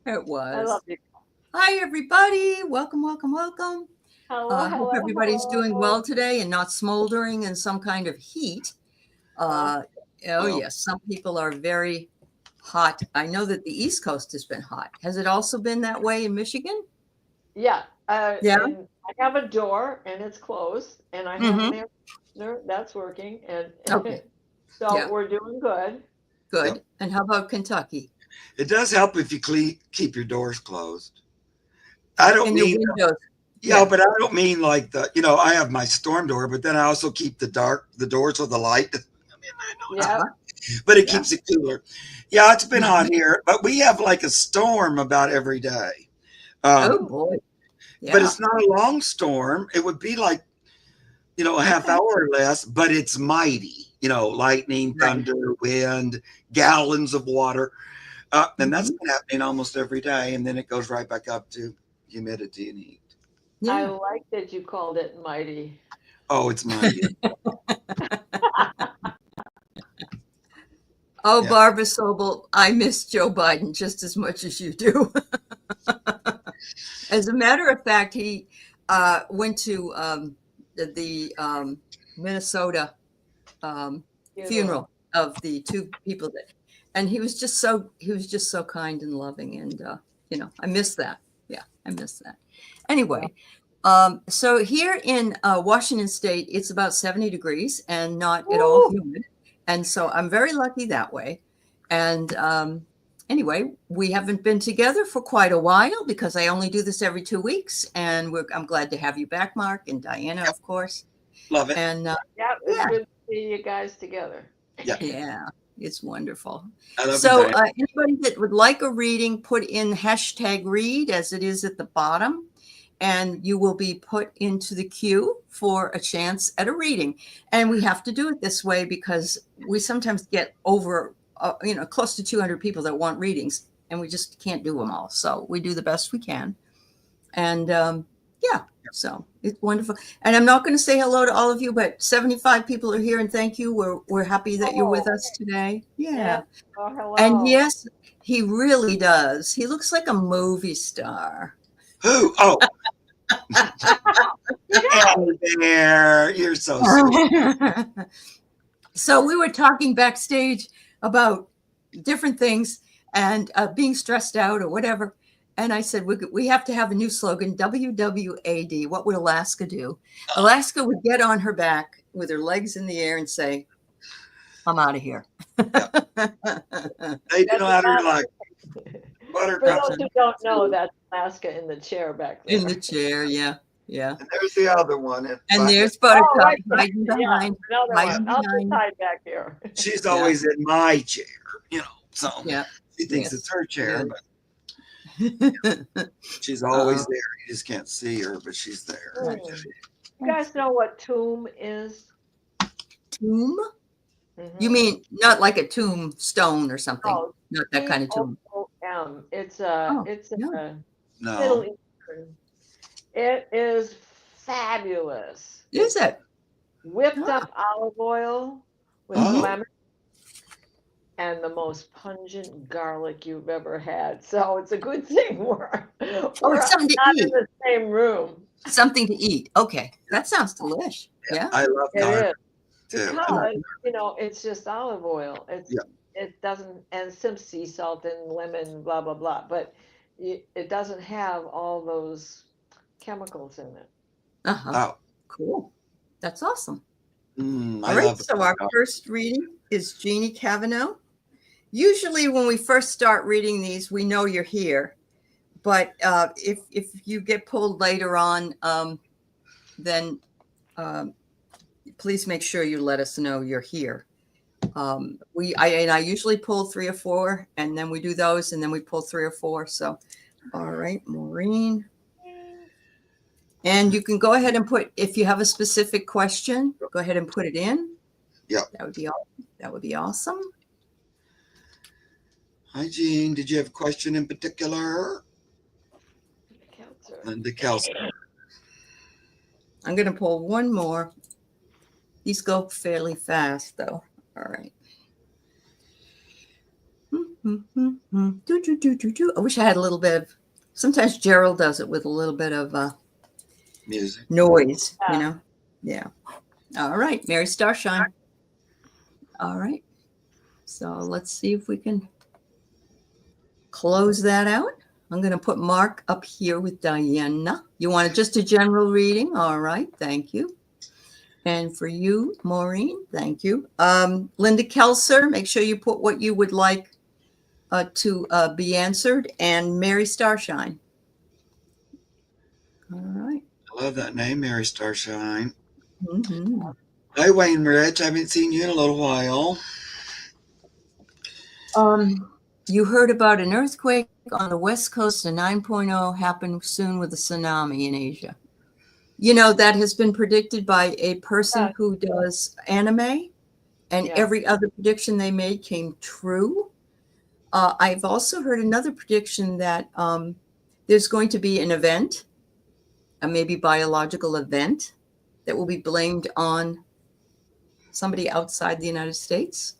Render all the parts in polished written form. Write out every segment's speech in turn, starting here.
It I love was. you. Hi, everybody. Welcome, welcome, welcome. Hello, Hope hello, everybody's doing hello. well today and not smoldering in some kind of heat. Uh, Uh, oh, Well, yes, some people are very hot. I know that the East Coast has been hot. Has it also been that way in Michigan? yeah, Yeah. and I have a door and it's closed, and I have an Mm-hmm. air conditioner that's working, and Okay. so Yeah. we're doing good. yep. Good. And how about Kentucky? It does help if you keep your doors closed. I don't And your mean, windows? yeah, Yeah. but I don't mean like I have my storm door, but then I also keep the doors with the light. I mean, I know that, Yep. Uh-huh. but it Yeah. keeps it cooler. Yeah, it's been hot Mhm. here, but we have like a storm about every day. Oh, Um, Ooh, boy. but Yeah. it's not a long storm. It would be like, a half Okay. hour or less, but it's mighty, lightning, Right. thunder, wind, gallons of water. And that's Hmm. been happening almost every day. And then it goes right back up to humidity and heat. I Yeah. like that you called it mighty. Oh, it's mighty. Oh, Yeah. Barbara Sobel, I miss Joe Biden just as much as you do. As a matter of fact, he went to the Minnesota Funeral. funeral of the two people that, and he was just so kind and loving, and I miss that. Yeah, I miss that. Yeah. Anyway, so here in Washington State, it's about 70 degrees and not at all Ooh, humid, and so I'm very lucky that way. And anyway, we haven't been together for quite a while because I only do this every 2 weeks, and I'm glad to have you back, Mark and Diana, Yep. of course. Love it. And yeah, it's yeah, good to see you guys together. Yeah. yeah, it's wonderful. I love you, So, Diane. anybody that would like a reading, put in hashtag read as it is at the bottom, and you will be put into the queue for a chance at a reading. And we have to do it this way because we sometimes get over, close to 200 people that want readings, and we just can't do them all. So we do the best we can. And yeah, so it's wonderful. And I'm not going to say hello to all of you, but 75 people are here, and thank you. We're happy that you're with Oh, us today. yeah. Yeah. Oh, And hello. yes, he really does. He looks like a movie star. Who? Oh, Yeah. hey there. You're so sweet. So we were talking backstage about different things and being stressed out or whatever. And I said, we have to have a new slogan, WWAD. What would Alaska do? Alaska would get on her back with her legs in the air and say, I'm out of here. Yeah. They do That's not Alaska. like For buttercups. those who don't know, that's Alaska in the chair back In the there. chair, yeah, yeah. And there's the other one. And there's Oh, Buttercup right there. hiding Yeah, behind, another one. hiding I'll just behind. hide back here. She's Yeah, always in my chair, so yeah, she thinks it's yes, her it chair, is. but she's uh, always there. You just can't see her, but she's there. right. Hmm. You That's guys know what tomb is? tomb. You Mm-hmm. mean not like a tombstone or something? Oh, Not that kind of tomb. Tom. It's a Oh, it's no. a Middle No. Eastern. It is fabulous. Is It's it? whipped Ah, up olive oil with mhm. Oh, lemon and the most pungent garlic you've ever had. So it's a good thing Oh, we're it's something to not in eat. the same room. Something to eat. Okay, that sounds delish. yeah. Yeah. I love It garlic is too. I love because it's just olive oil. yeah. It doesn't and some sea salt and lemon, blah blah blah. But it doesn't have all those chemicals in it. Uh-huh. Oh, Cool. That's awesome. I All right. love So our garlic. first reading is Jeannie Cavanaugh. Usually, when we first start reading these, we know you're here. But if you get pulled later on, then um, please make sure you let us know you're here. I usually pull 3 or 4, and then we do those, and then we pull 3 or 4. So, all right, Maureen, and you can go ahead and put if you have a specific question, go ahead and put it in. Yep. That would be awesome. Hi, Jean. Did you have a question in particular? Cancer. Linda Kelsey. I'm going to pull one more. These go fairly fast, though. All right. I wish I had a little bit of, sometimes Gerald does it with a little bit of Music. noise, Yeah. you know? Yeah. All right, Mary Starshine. All right. So let's see if we can close that out. I'm going to put Mark up here with Diana. You want just a general reading? All right. Thank you. And for you, Maureen, thank you. Linda Kelser, make sure you put what you would like to be answered. And Mary Starshine. All right. I love that name, Mary Starshine. Mm-hmm. Hi, Wayne Rich. I haven't seen you in a little while. You heard about an earthquake on the West Coast, a 9.0 happened soon with a tsunami in Asia. You know, that has been predicted by a person who does anime, and Yeah. every other prediction they made came true. I've also heard another prediction that there's going to be an event, a maybe biological event, that will be blamed on somebody outside the United States.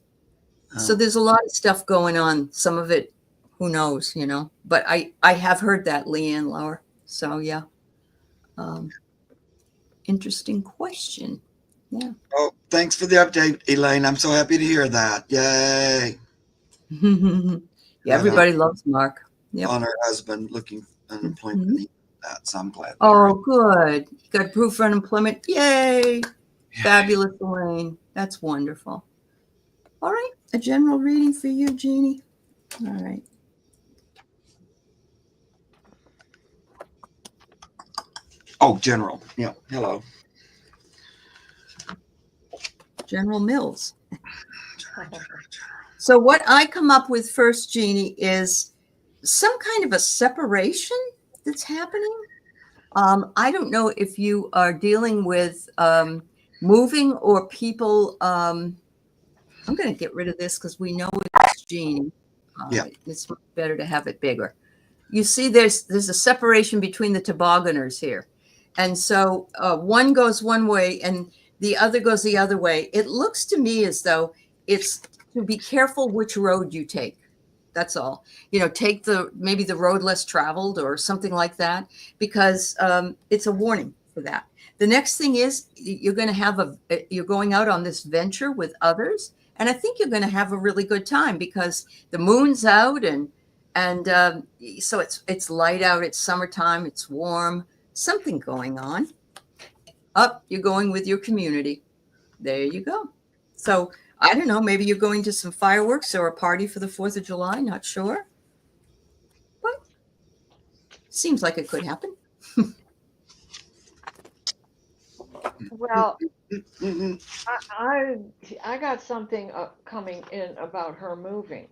So there's a lot of stuff going on. Some of it, who knows, you know, but I have heard that, Leanne Lauer. So yeah. Interesting question. Yeah. Oh, thanks for the update, Elaine. I'm so happy to hear that. Yay. Yeah, everybody loves Mark. Yep. On her husband looking unemployment. Mhm. That, so I'm glad. Oh, good. You got proof for unemployment. Yay. Fabulous, Elaine. That's wonderful. All right. A general reading for you, Jeannie. All right. Oh, General. Yeah. Hello. General Mills. So what I come up with first, Jeannie, is some kind of a separation that's happening. I don't know if you are dealing with moving or people. I'm going to get rid of this because we know it's Jeannie. Yeah. It's much better to have it bigger. You see, there's a separation between the tobogganers here. And so one goes one way and the other goes the other way. It looks to me as though it's to be careful which road you take. That's all. You know, take maybe the road less traveled or something like that, because it's a warning for that. The next thing is you're going to have you're going out on this venture with others. And I think you're going to have a really good time because the moon's out and so it's light out. It's summertime. It's warm. Something going on. Up, you're going with your community. There you go. So I don't know. Maybe you're going to some fireworks or a party for the 4th of July. Not sure, but seems like it could happen. Well, Mm-hmm. I got something coming in about her moving,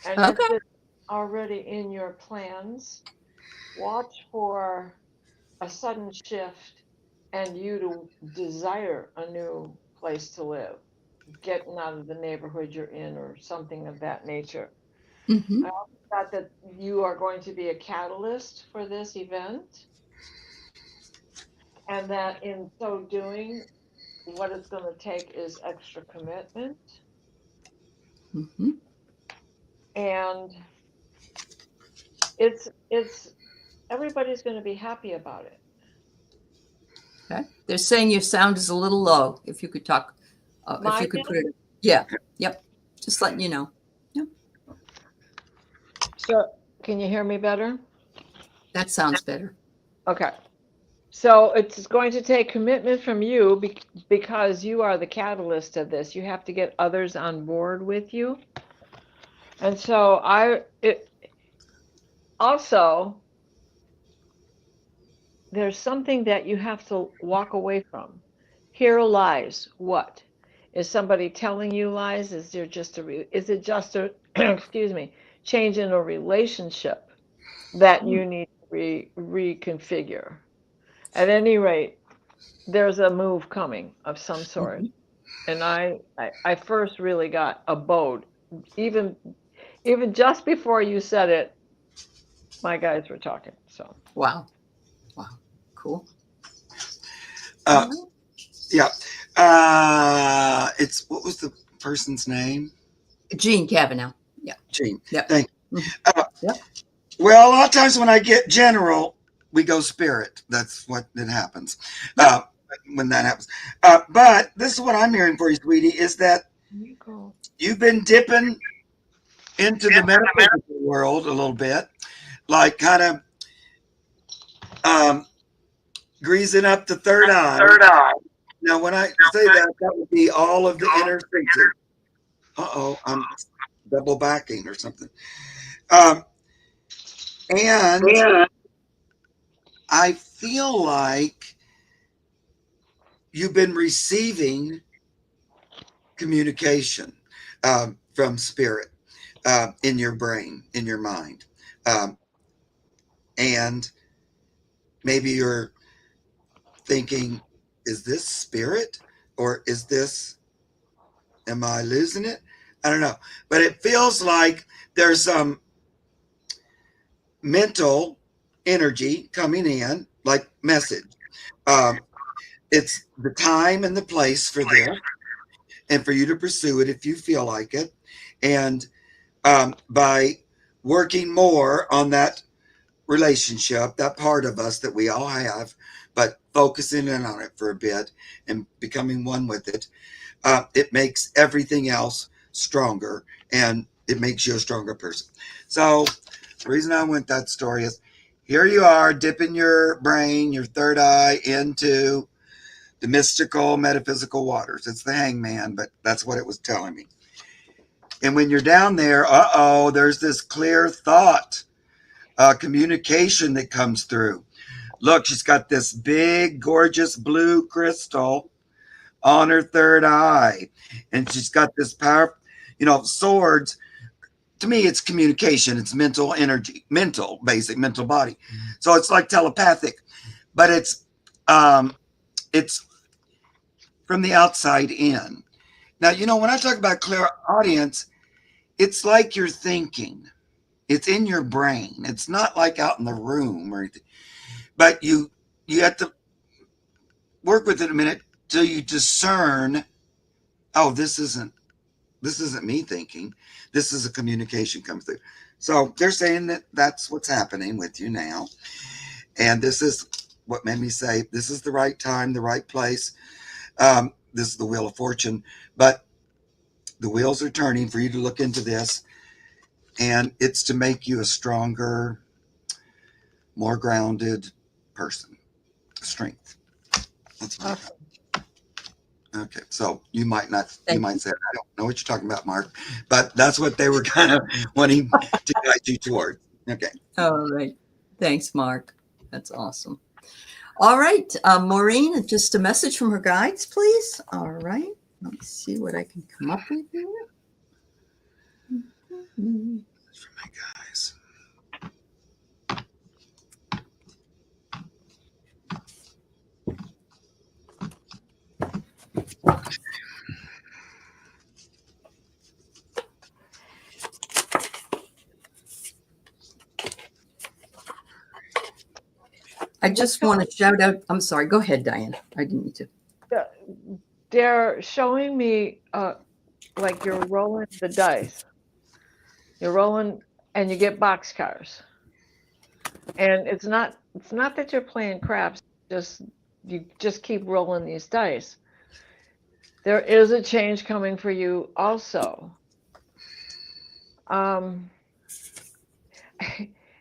and Okay. if it's already in your plans, watch for a sudden shift and you to desire a new place to live, getting out of the neighborhood you're in or something of that nature. Mm-hmm. I also thought that you are going to be a catalyst for this event, and that in so doing, what it's going to take is extra commitment, Mm-hmm. and it's everybody's going to be happy about it. Okay. They're saying your sound is a little low. If you could talk, if you could put it. Yeah. Yep. Just letting you know. Yep. So, can you hear me better? That sounds better. Okay. So it's going to take commitment from you because you are the catalyst of this. You have to get others on board with you. And so also, there's something that you have to walk away from. Hear lies. What? Is somebody telling you lies? Is it just a excuse me, change in a relationship that you need to reconfigure? At any rate, there's a move coming of some sort. And I first really got a boat. Even just before you said it, my guys were talking. So Wow. Wow. Cool. Yeah. It's what was the person's name? Jean Kavanaugh. Yeah. Gene. Yeah. Thank you. Yeah. Well, a lot of times when I get general, we go spirit. That's what it happens. Yeah. When that happens. But this is what I'm hearing for you, sweetie, is that You go. you've been dipping into the metaphysical world a little bit, like kind of greasing up the third eye. Now, when I say that, that would be all of the inner senses. I'm double backing or something. And I feel like you've been receiving communication from spirit in your brain, in your mind. And maybe you're thinking, is this spirit or is this, am I losing it? I don't know. But it feels like there's some mental energy coming in, like message. It's the time and the place for this, and for you to pursue it if you feel like it. And by working more on that relationship, that part of us that we all have, but focusing in on it for a bit and becoming one with it, it makes everything else stronger, and it makes you a stronger person. So the reason I went that story is, here you are dipping your brain, your third eye, into the mystical, metaphysical waters. It's the hangman, but that's what it was telling me. And when you're down there, there's this clear thought, communication that comes through. Look, she's got this big, gorgeous blue crystal on her third eye. And she's got this power, swords. To me, it's communication. It's mental energy, basic mental body. So it's like telepathic, but it's from the outside in. Now, when I talk about clairaudience, it's like you're thinking. It's in your brain. It's not like out in the room or anything. But you have to work with it a minute till you discern, oh, this isn't me thinking. This is a communication comes through. So they're saying that that's what's happening with you now. And this is what made me say, this is the right time, the right place. This is the Wheel of Fortune. But the wheels are turning for you to look into this. And it's to make you a stronger, more grounded person. Strength. That's what Awesome. Okay, so you might say, I don't know what you're talking about, Mark, but that's what they were kind of wanting to guide you toward. Okay. All right. Thanks, Mark. That's awesome. All right, Maureen, just a message from her guides, please. All right. Let me see what I can come up with here. For my guys. I just want to shout out. I'm sorry. Go ahead, Diane. I didn't need to. They're showing me like you're rolling the dice. You're rolling and you get boxcars. And it's not that you're playing craps, you just keep rolling these dice. There is a change coming for you also. And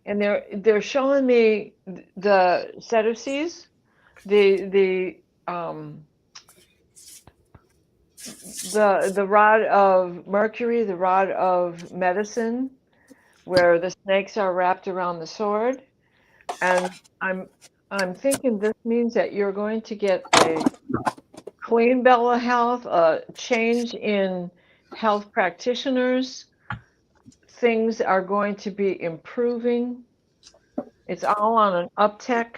they're showing me the Sadducees, the rod of Mercury, the rod of medicine, where the snakes are wrapped around the sword. And I'm thinking this means that you're going to get a clean bill of health, a change in health practitioners. Things are going to be improving. It's all on an uptick.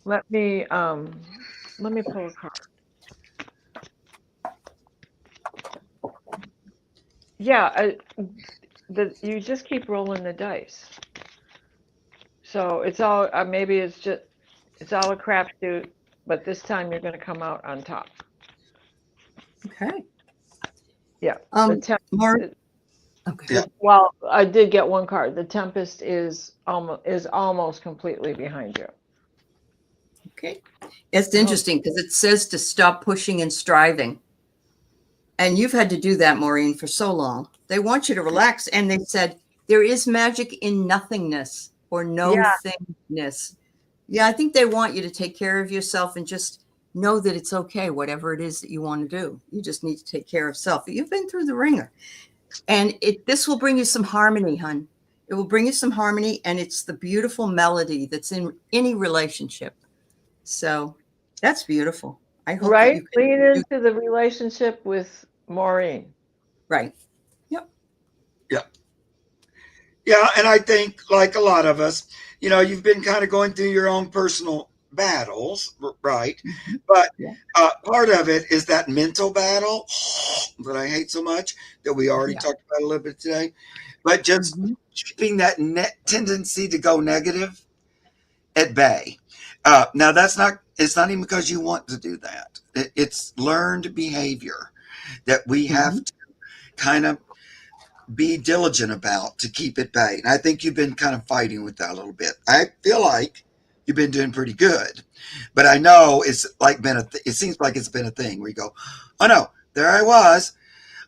Let me pull a card. Yeah, you just keep rolling the dice. So it's all maybe it's all a crapshoot, but this time you're going to come out on top. Okay. Yeah. Maureen, Okay. Yeah. Well, I did get one card. The Tempest is almost completely behind you. Okay. It's Oh. interesting because it says to stop pushing and striving. And you've had to do that, Maureen, for so long. They want you to relax. And they said, there is magic in nothingness or no Yeah. thingness. Yeah, I think they want you to take care of yourself and just know that it's okay, whatever it is that you want to do. You just need to take care of self. You've been through the ringer. And this will bring you some harmony, hon. It will bring you some harmony, and it's the beautiful melody that's in any relationship. So that's beautiful. I hope that Right? you can Lean do into the relationship with Maureen. right. Yep. Yeah. Yeah. And I think, like a lot of us, you've been kind of going through your own personal battles, right? Mhm. But Yeah. part of it is that mental battle that I hate so much that we already Yeah. talked about a little bit today. But just Mhm. keeping that net tendency to go negative at bay. Now, it's not even because you want to do that. It's learned behavior that we have Mhm. to kind of be diligent about to keep at bay. And I think you've been kind of fighting with that a little bit. I feel like you've been doing pretty good, but I know it's like it seems like it's been a thing where you go, oh no, there I was,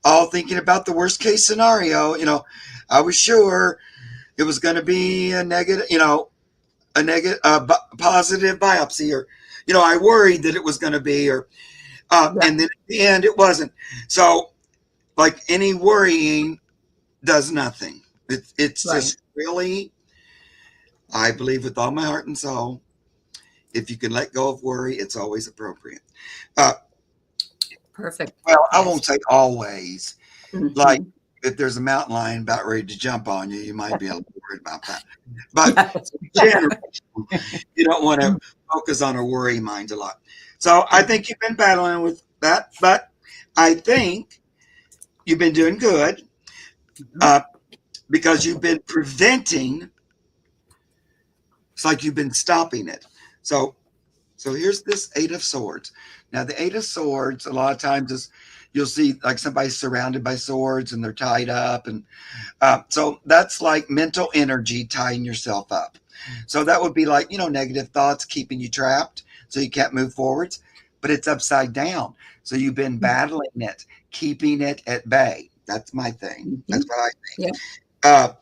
all thinking about the worst case scenario. I was sure it was going to be a negative, positive biopsy, or I worried that it was going to be, or Yeah. and then at the end it wasn't. So, like any worrying does nothing. It's Right. just really, I believe with all my heart and soul, if you can let go of worry, it's always appropriate. Uh, Perfect. well, I Yes. won't say always. Like Mhm. if there's a mountain lion about ready to jump on you, you might be a little worried about that. But Yes. in general, you don't want to focus on or worry mind a lot. So I think you've been battling with that, but I think you've been doing good Mhm. uh, because you've been preventing. It's like you've been stopping it. So here's this Eight of Swords. Now the Eight of Swords, a lot of times is you'll see like somebody surrounded by swords and they're tied up, and so that's like mental energy tying yourself up. So that would be like, negative thoughts keeping you trapped so you can't move forwards, but it's upside down. So you've been battling it, keeping it at bay. That's my thing. That's Mhm. what I Yeah. think.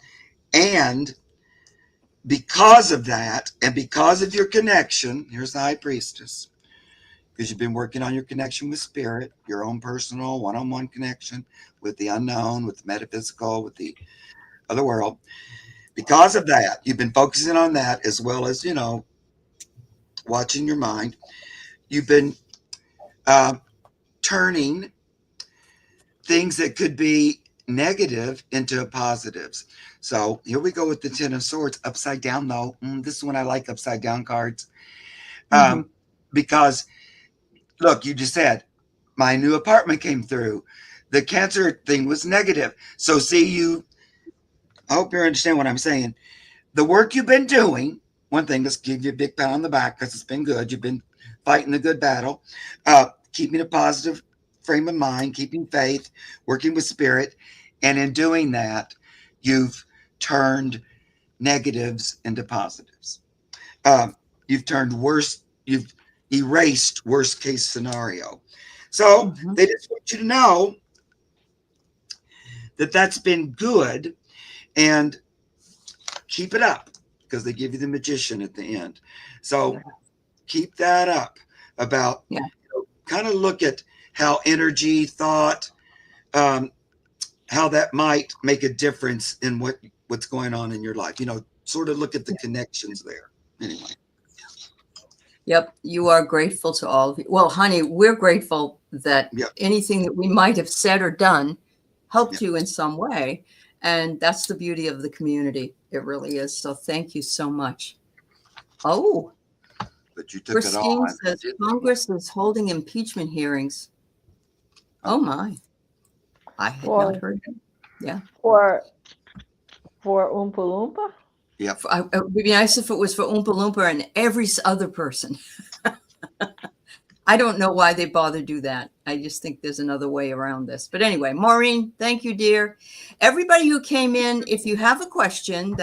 And because of that, and because of your connection, here's the High Priestess, because you've been working on your connection with spirit, your own personal one-on-one connection with the unknown, with the metaphysical, with the other world. Because of that, you've been focusing on that as well as, watching your mind. You've been uh, turning things that could be negative into positives. So here we go with the Ten of Swords upside down, though. This is when I like upside down cards. Mhm. Because, look, you just said, my new apartment came through. The Cancer thing was negative. So, see, I hope you understand what I'm saying. The work you've been doing, one thing, let's give you a big pat on the back because it's been good. You've been fighting the good battle, keeping a positive frame of mind, keeping faith, working with spirit. And in doing that, you've turned negatives into positives. You've turned you've erased worst case scenario. So Mhm. they just want you to know that that's been good, and keep it up because they give you the magician at the end. So keep that up about, Yeah. kind of look at how energy, thought, um, how that might make a difference in what's going on in your life. Sort of look at the connections there. Anyway. Yep. You are grateful to all of you. Well, honey, we're grateful that Yeah. anything that we might have said or done Yeah. helped you in some way. And that's the beauty of the community. It really is. So thank you so much. Oh, But you took it all Christine and says did the Congress is holding impeachment hearings. Oh my, I had not For heard that. Yeah. for for Oompa Loompa? Yep. It would be nice if it was for Oompa Loompa and every other person. I don't know why they bother do that. I just think there's another way around this. But anyway, Maureen, thank you, dear. Everybody who came in, if you have a question,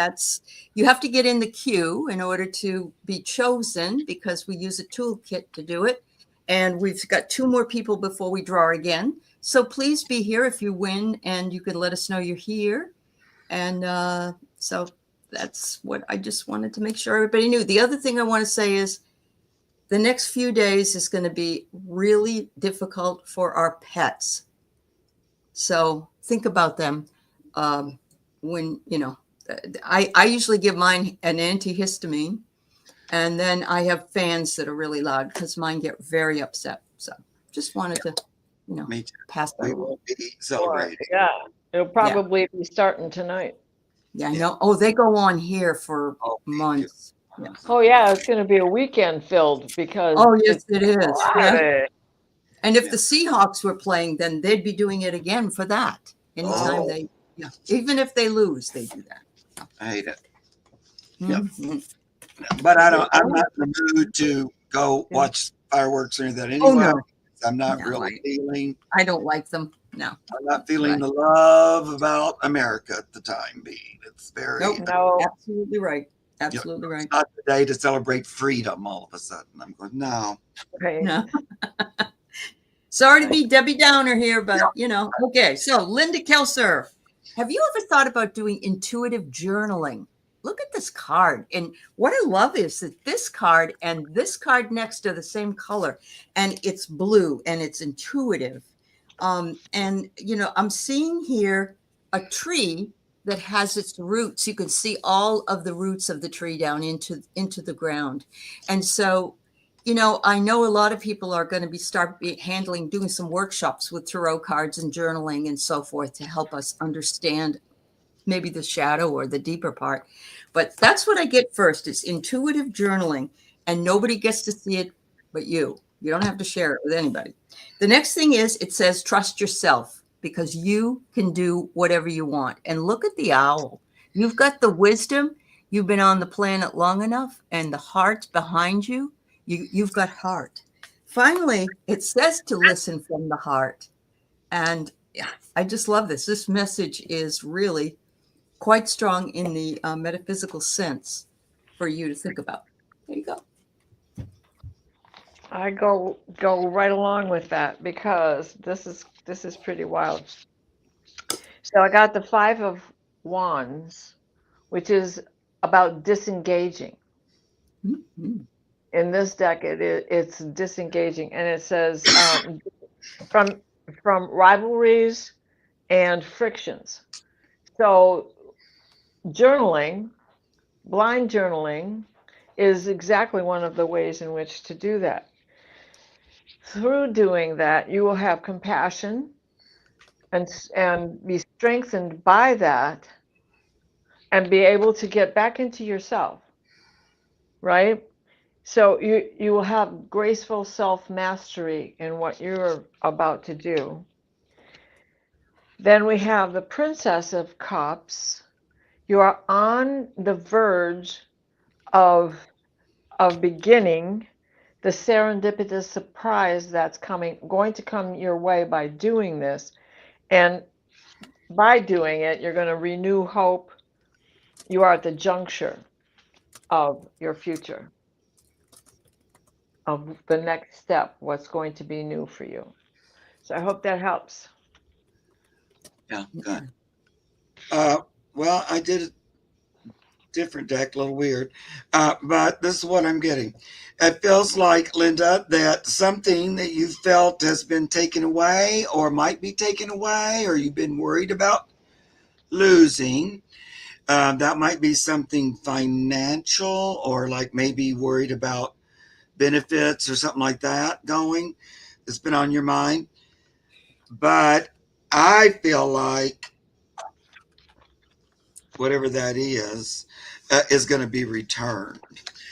you have to get in the queue in order to be chosen, because we use a toolkit to do it. And we've got 2 more people before we draw again. So please be here if you win, and you can let us know you're here. And so that's what I just wanted to make sure everybody knew. The other thing I want to say is, the next few days is going to be really difficult for our pets. So think about them when, I usually give mine an antihistamine, and then I have fans that are really loud because mine get very upset. So just wanted to, Me too. pass that We along. will be celebrating. Yeah, it'll probably be starting tonight. Yeah, I know. Oh, they go on here for Oh, months. Yeah. Oh yeah, it's going to be a weekend filled because. Oh, yes, it is. Yeah. Saturday. And if Yeah. the Seahawks were playing, then they'd be doing it again for that. Anytime Oh. even if they lose, they do that. I hate it. Yep. Mhm. But I'm not in the mood to go watch fireworks or anything anyway. Oh, no. I'm not No, really feeling. I don't like them. No. I'm not feeling Right. the love about America at the time being. It's very. Nope. No, Absolutely right. Absolutely right. It's not the day to celebrate freedom. All of a sudden, I'm going, no. okay. No. Sorry to be Debbie Downer here, but okay. So Linda Kelser, have you ever thought about doing intuitive journaling? Look at this card. And what I love is that this card and this card next are the same color, and it's blue and it's intuitive. And I'm seeing here a tree that has its roots. You can see all of the roots of the tree down into the ground. And so, I know a lot of people are going to be doing some workshops with tarot cards and journaling and so forth to help us understand maybe the shadow or the deeper part. But that's what I get first, is intuitive journaling, and nobody gets to see it but you. You don't have to share it with anybody. The next thing is, it says trust yourself, because you can do whatever you want. And look at the owl. You've got the wisdom. You've been on the planet long enough, and the heart behind you. You've got heart. Finally, it says to listen from the heart. And yeah, I just love this. This message is really quite strong in the metaphysical sense for you to think about. There you go. I go right along with that because this is pretty wild. So I got the 5 of Wands, which is about disengaging. Mm-hmm. In this deck, it's disengaging, and it says from rivalries and frictions. So journaling, blind journaling, is exactly one of the ways in which to do that. Through doing that, you will have compassion and be strengthened by that, and be able to get back into yourself, right? So you will have graceful self-mastery in what you're about to do. Then we have the Princess of Cups. You are on the verge of beginning the serendipitous surprise that's going to come your way by doing this. And by doing it, you're going to renew hope. You are at the juncture of your future, of the next step, what's going to be new for you. So I hope that helps. Yeah, good. Well, I did a different deck, a little weird, but this is what I'm getting. It feels like, Linda, that something that you felt has been taken away or might be taken away, or you've been worried about losing. That might be something financial, or like maybe worried about benefits or something like that going. It's been on your mind. But I feel like whatever that is going to be returned.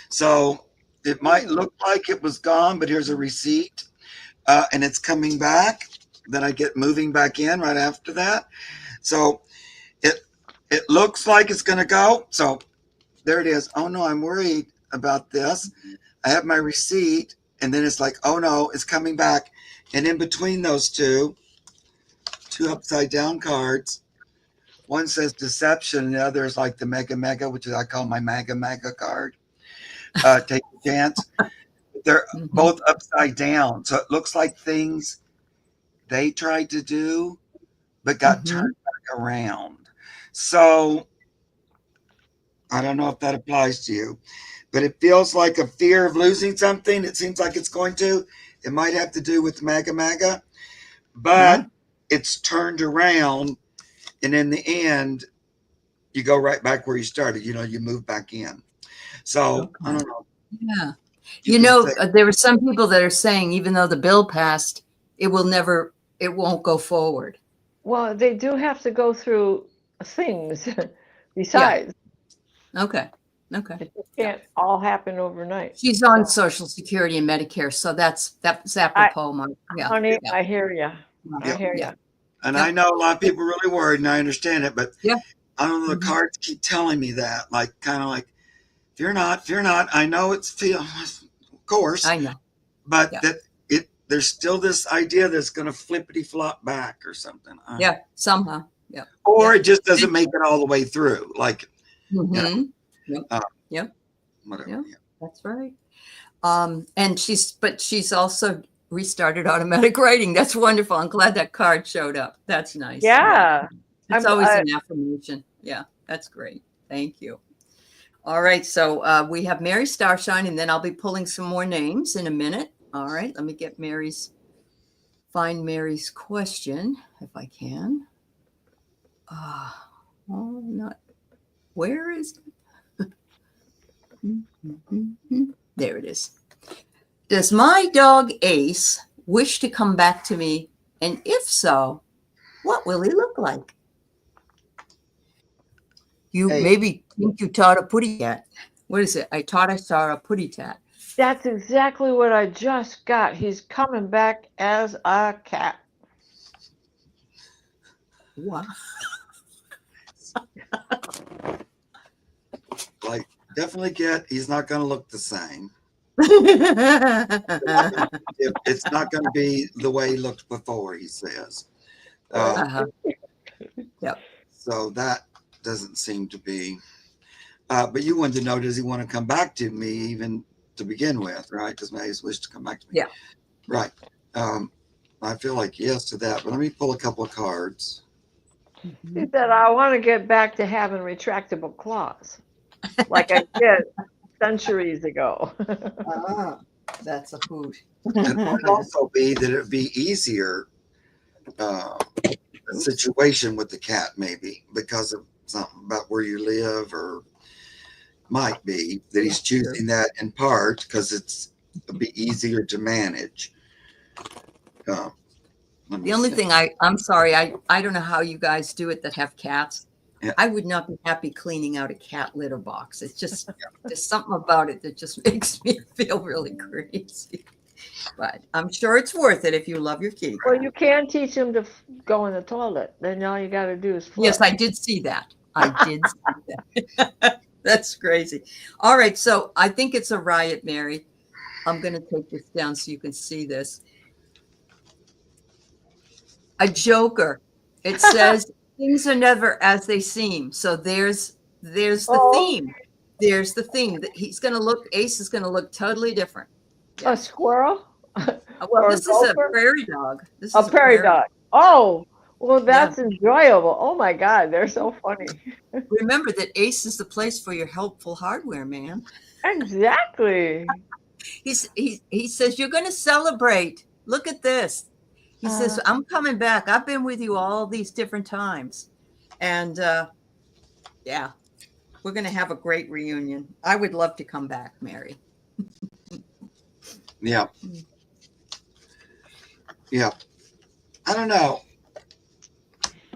So it might look like it was gone, but here's a receipt, and it's coming back. Then I get moving back in right after that. So it looks like it's going to go. So there it is. Oh no, I'm worried about this. I have my receipt, and then it's like, oh no, it's coming back. And in between those two upside down cards, one says deception, and the other is like the mega mega, which is I call my mega mega card. Take a chance. They're both upside down, so it looks like things they tried to do but got turned back around. So I don't know if that applies to you, but it feels like a fear of losing something. It seems like it's going to. It might have to do with Maga Maga, but it's turned around, and in the end, you go right back where you started. You know, you move back in. So I don't know. Yeah. You know, there were some people that are saying even though the bill passed, it won't go forward. Well, they do have to go through things besides. Okay. It can't all happen overnight. She's on Social Security and Medicare, so that's apropos. Honey, I hear you. I hear you. And I know a lot of people are really worried, and I understand it, but I don't know, the cards keep telling me that, like, kind of like, fear not. I know it's of course. I know. But that there's still this idea that's going to flippity flop back or something. Somehow. Yeah. Or it just doesn't make it all the way through. Like, you know, whatever. Yeah, that's right. And she's also restarted automatic writing. That's wonderful. I'm glad that card showed up. That's nice. Yeah. It's always an affirmation. Yeah, that's great. Thank you. All right. So we have Mary Starshine, and then I'll be pulling some more names in a minute. All right. Let me get find Mary's question if I can. Where is it? There it is. Does my dog Ace wish to come back to me? And if so, what will he look like? You maybe think you taught a putty cat. What is it? I saw a putty tat. That's exactly what I just got. He's coming back as a cat. Wow. Like, definitely he's not going to look the same. It's not going to be the way he looked before, he says. So that doesn't seem to be. But you wanted to know, does he want to come back to me even to begin with, right? Does Maze wish to come back to me? Yeah. Right. I feel like yes to that, but let me pull a couple of cards. He said, I want to get back to having retractable claws like I did centuries ago. That's a hoot. It might also be that it'd be easier situation with the cat, maybe because of something about where you live, or might be that he's choosing that in part because it'll be easier to manage. The only thing I'm sorry, I don't know how you guys do it that have cats. Yeah. I would not be happy cleaning out a cat litter box. It's just there's something about it that just makes me feel really crazy. But I'm sure it's worth it if you love your kitty. Well, you can teach him to go in the toilet. Then all you got to do is flip. Yes, I did see that. That's crazy. All right, so I think it's a riot, Mary. I'm going to take this down so you can see this. A joker. It says things are never as they seem. So there's the theme. There's the theme that Ace is going to look totally different. A squirrel? Well, this is a prairie dog. This is a prairie dog. Oh, well, that's enjoyable. Oh my God, they're so funny. Remember that Ace is the place for your helpful hardware, man. Exactly. He says you're going to celebrate. Look at this. He says, I'm coming back. I've been with you all these different times. And we're going to have a great reunion. I would love to come back, Mary. Yeah. I don't know.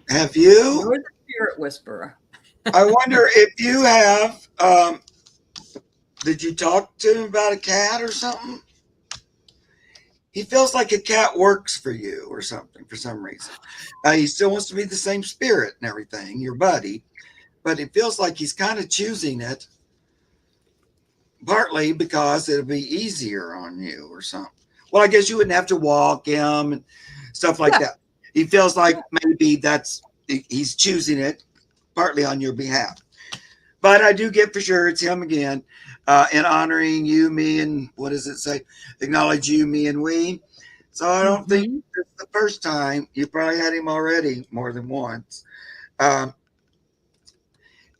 Have you? You're the spirit whisperer. I wonder if you have. Did you talk to him about a cat or something? He feels like a cat works for you or something for some reason. He still wants to be the same spirit and everything, your buddy, but it feels like he's kind of choosing it partly because it'll be easier on you or something. Well, I guess you wouldn't have to walk him and stuff like Yeah. that. He feels like maybe he's choosing it partly on your behalf. But I do get for sure it's him again, in honoring you, me, and what does it say? Acknowledge you, me, and we. So I don't think it's the first time. You probably had him already more than once.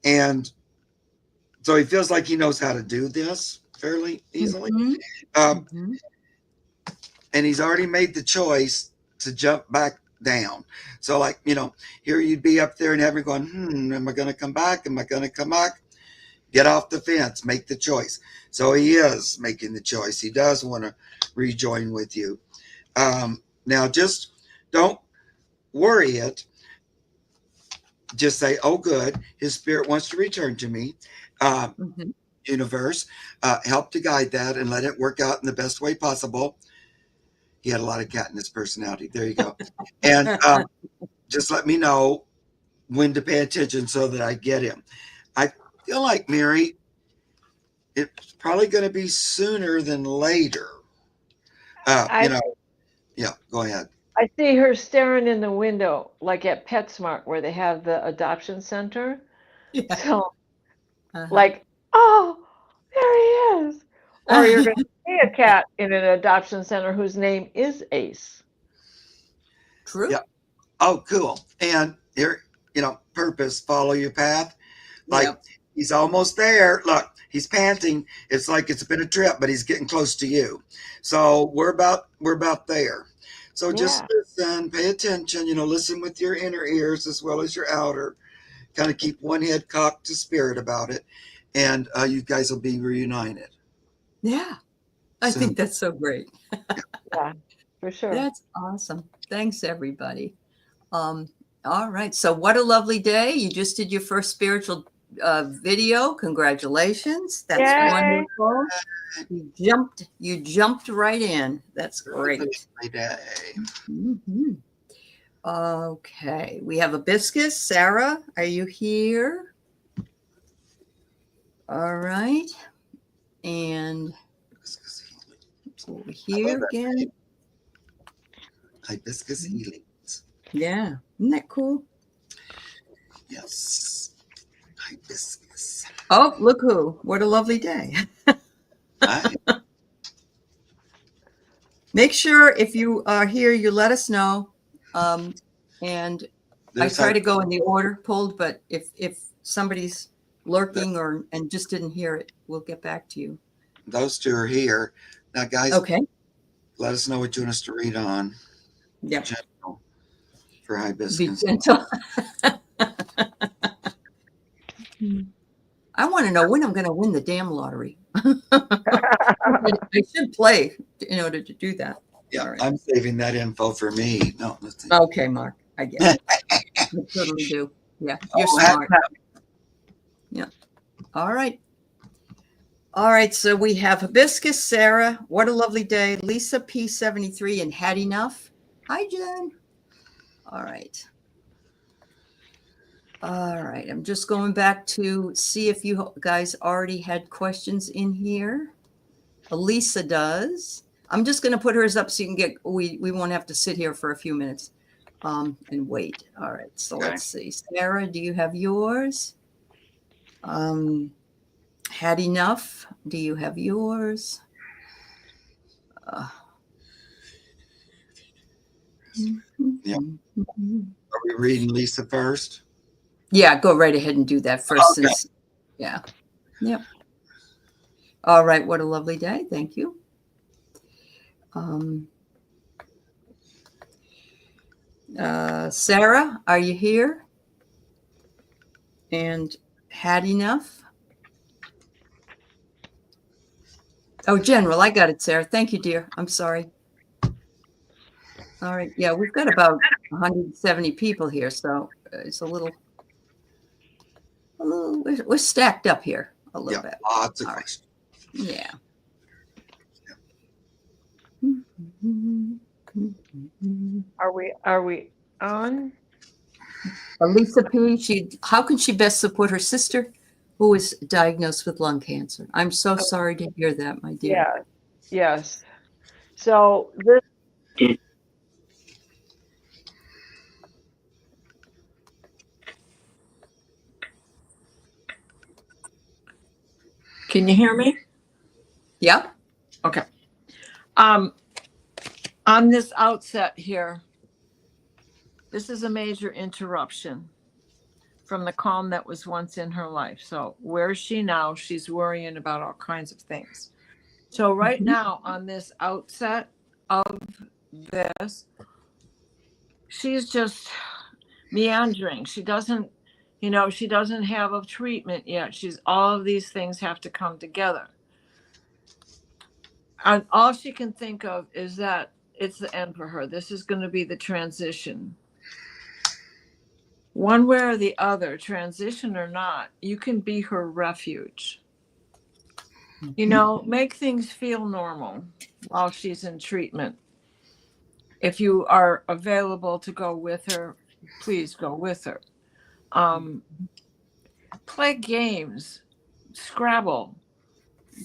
And so he feels like he knows how to do this fairly easily. And he's already made the choice to jump back down. So, like, here you'd be up there and having going, am I going to come back? Am I going to come back? Get off the fence, make the choice. So he is making the choice. He does want to rejoin with you. Now, just don't worry it. Just say, oh, good. His spirit wants to return to me. Universe, help to guide that and let it work out in the best way possible. He had a lot of cat in his personality. There you go. And just let me know when to pay attention so that I get him. I feel like, Mary, it's probably going to be sooner than later. Yeah, go ahead. I see her staring in the window, like at PetSmart, where they have the adoption center. Yeah. So, like, oh, there he is. Or you're going to see a cat in an adoption center whose name is Ace. True. Yeah. Oh, cool. And here, purpose, follow your path. Like, he's almost there. Look, he's panting. It's like it's been a trip, but he's getting close to you. So we're about there. So just listen, pay attention, listen with your inner ears as well as your outer. Kind of keep one head cocked to spirit about it. And you guys will be reunited. Yeah. I think that's so great. Yeah, for sure. That's awesome. Thanks, everybody. All right. So what a lovely day. You just did your first spiritual video. Congratulations. That's wonderful. You jumped right in. That's great. Okay. We have Hibiscus. Sarah, are you here? All right. And over here again. Hibiscus healings. Yeah. Isn't that cool? Yes. Hibiscus. Oh, look who. What a lovely day. Make sure if you are here, you let us know. And I try to go in the order pulled, but if somebody's lurking and just didn't hear it, we'll get back to you. Those two are here. Now, guys, let us know what you want us to read on. Yeah. For hibiscus. Be gentle. I want to know when I'm going to win the damn lottery. I should play in order to do that. Yeah, right. I'm saving that info for me. No, okay, Mark. I get it. I totally do. Yeah, you're smart. Yeah. All right. All right. So we have Hibiscus, Sarah. What a lovely day. Lisa P73 and Had Enough. Hi, Jen. All right. All right. I'm just going back to see if you guys already had questions in here. Elisa does. I'm just going to put hers up so you can get, we won't have to sit here for a few minutes and wait. All right. So let's see. Sarah, do you have yours? Had Enough. Do you have yours? Yeah. Are we reading Lisa first? Yeah, go right ahead and do that first. Okay. Since, yeah. Yep. All right. What a lovely day. Thank you. Sarah, are you here? And Had Enough? Oh, General, I got it, Sarah. Thank you, dear. I'm sorry. All right. Yeah, we've got about 170 people here, so it's a little we're stacked up here a little bit. Lots of questions. Yeah. Are we on? Lisa P. How can she best support her sister who was diagnosed with lung cancer. I'm so sorry to hear that, my dear. Yeah. Yes. So this. Can you hear me? Yep. Okay. On this outset here, this is a major interruption from the calm that was once in her life. So where is she now? She's worrying about all kinds of things. So right now on this outset of this, she's just meandering. She doesn't, she doesn't have a treatment yet. All of these things have to come together. And all she can think of is that it's the end for her. This is going to be the transition. One way or the other, transition or not, you can be her refuge. Make things feel normal while she's in treatment. If you are available to go with her, please go with her. Play games, Scrabble,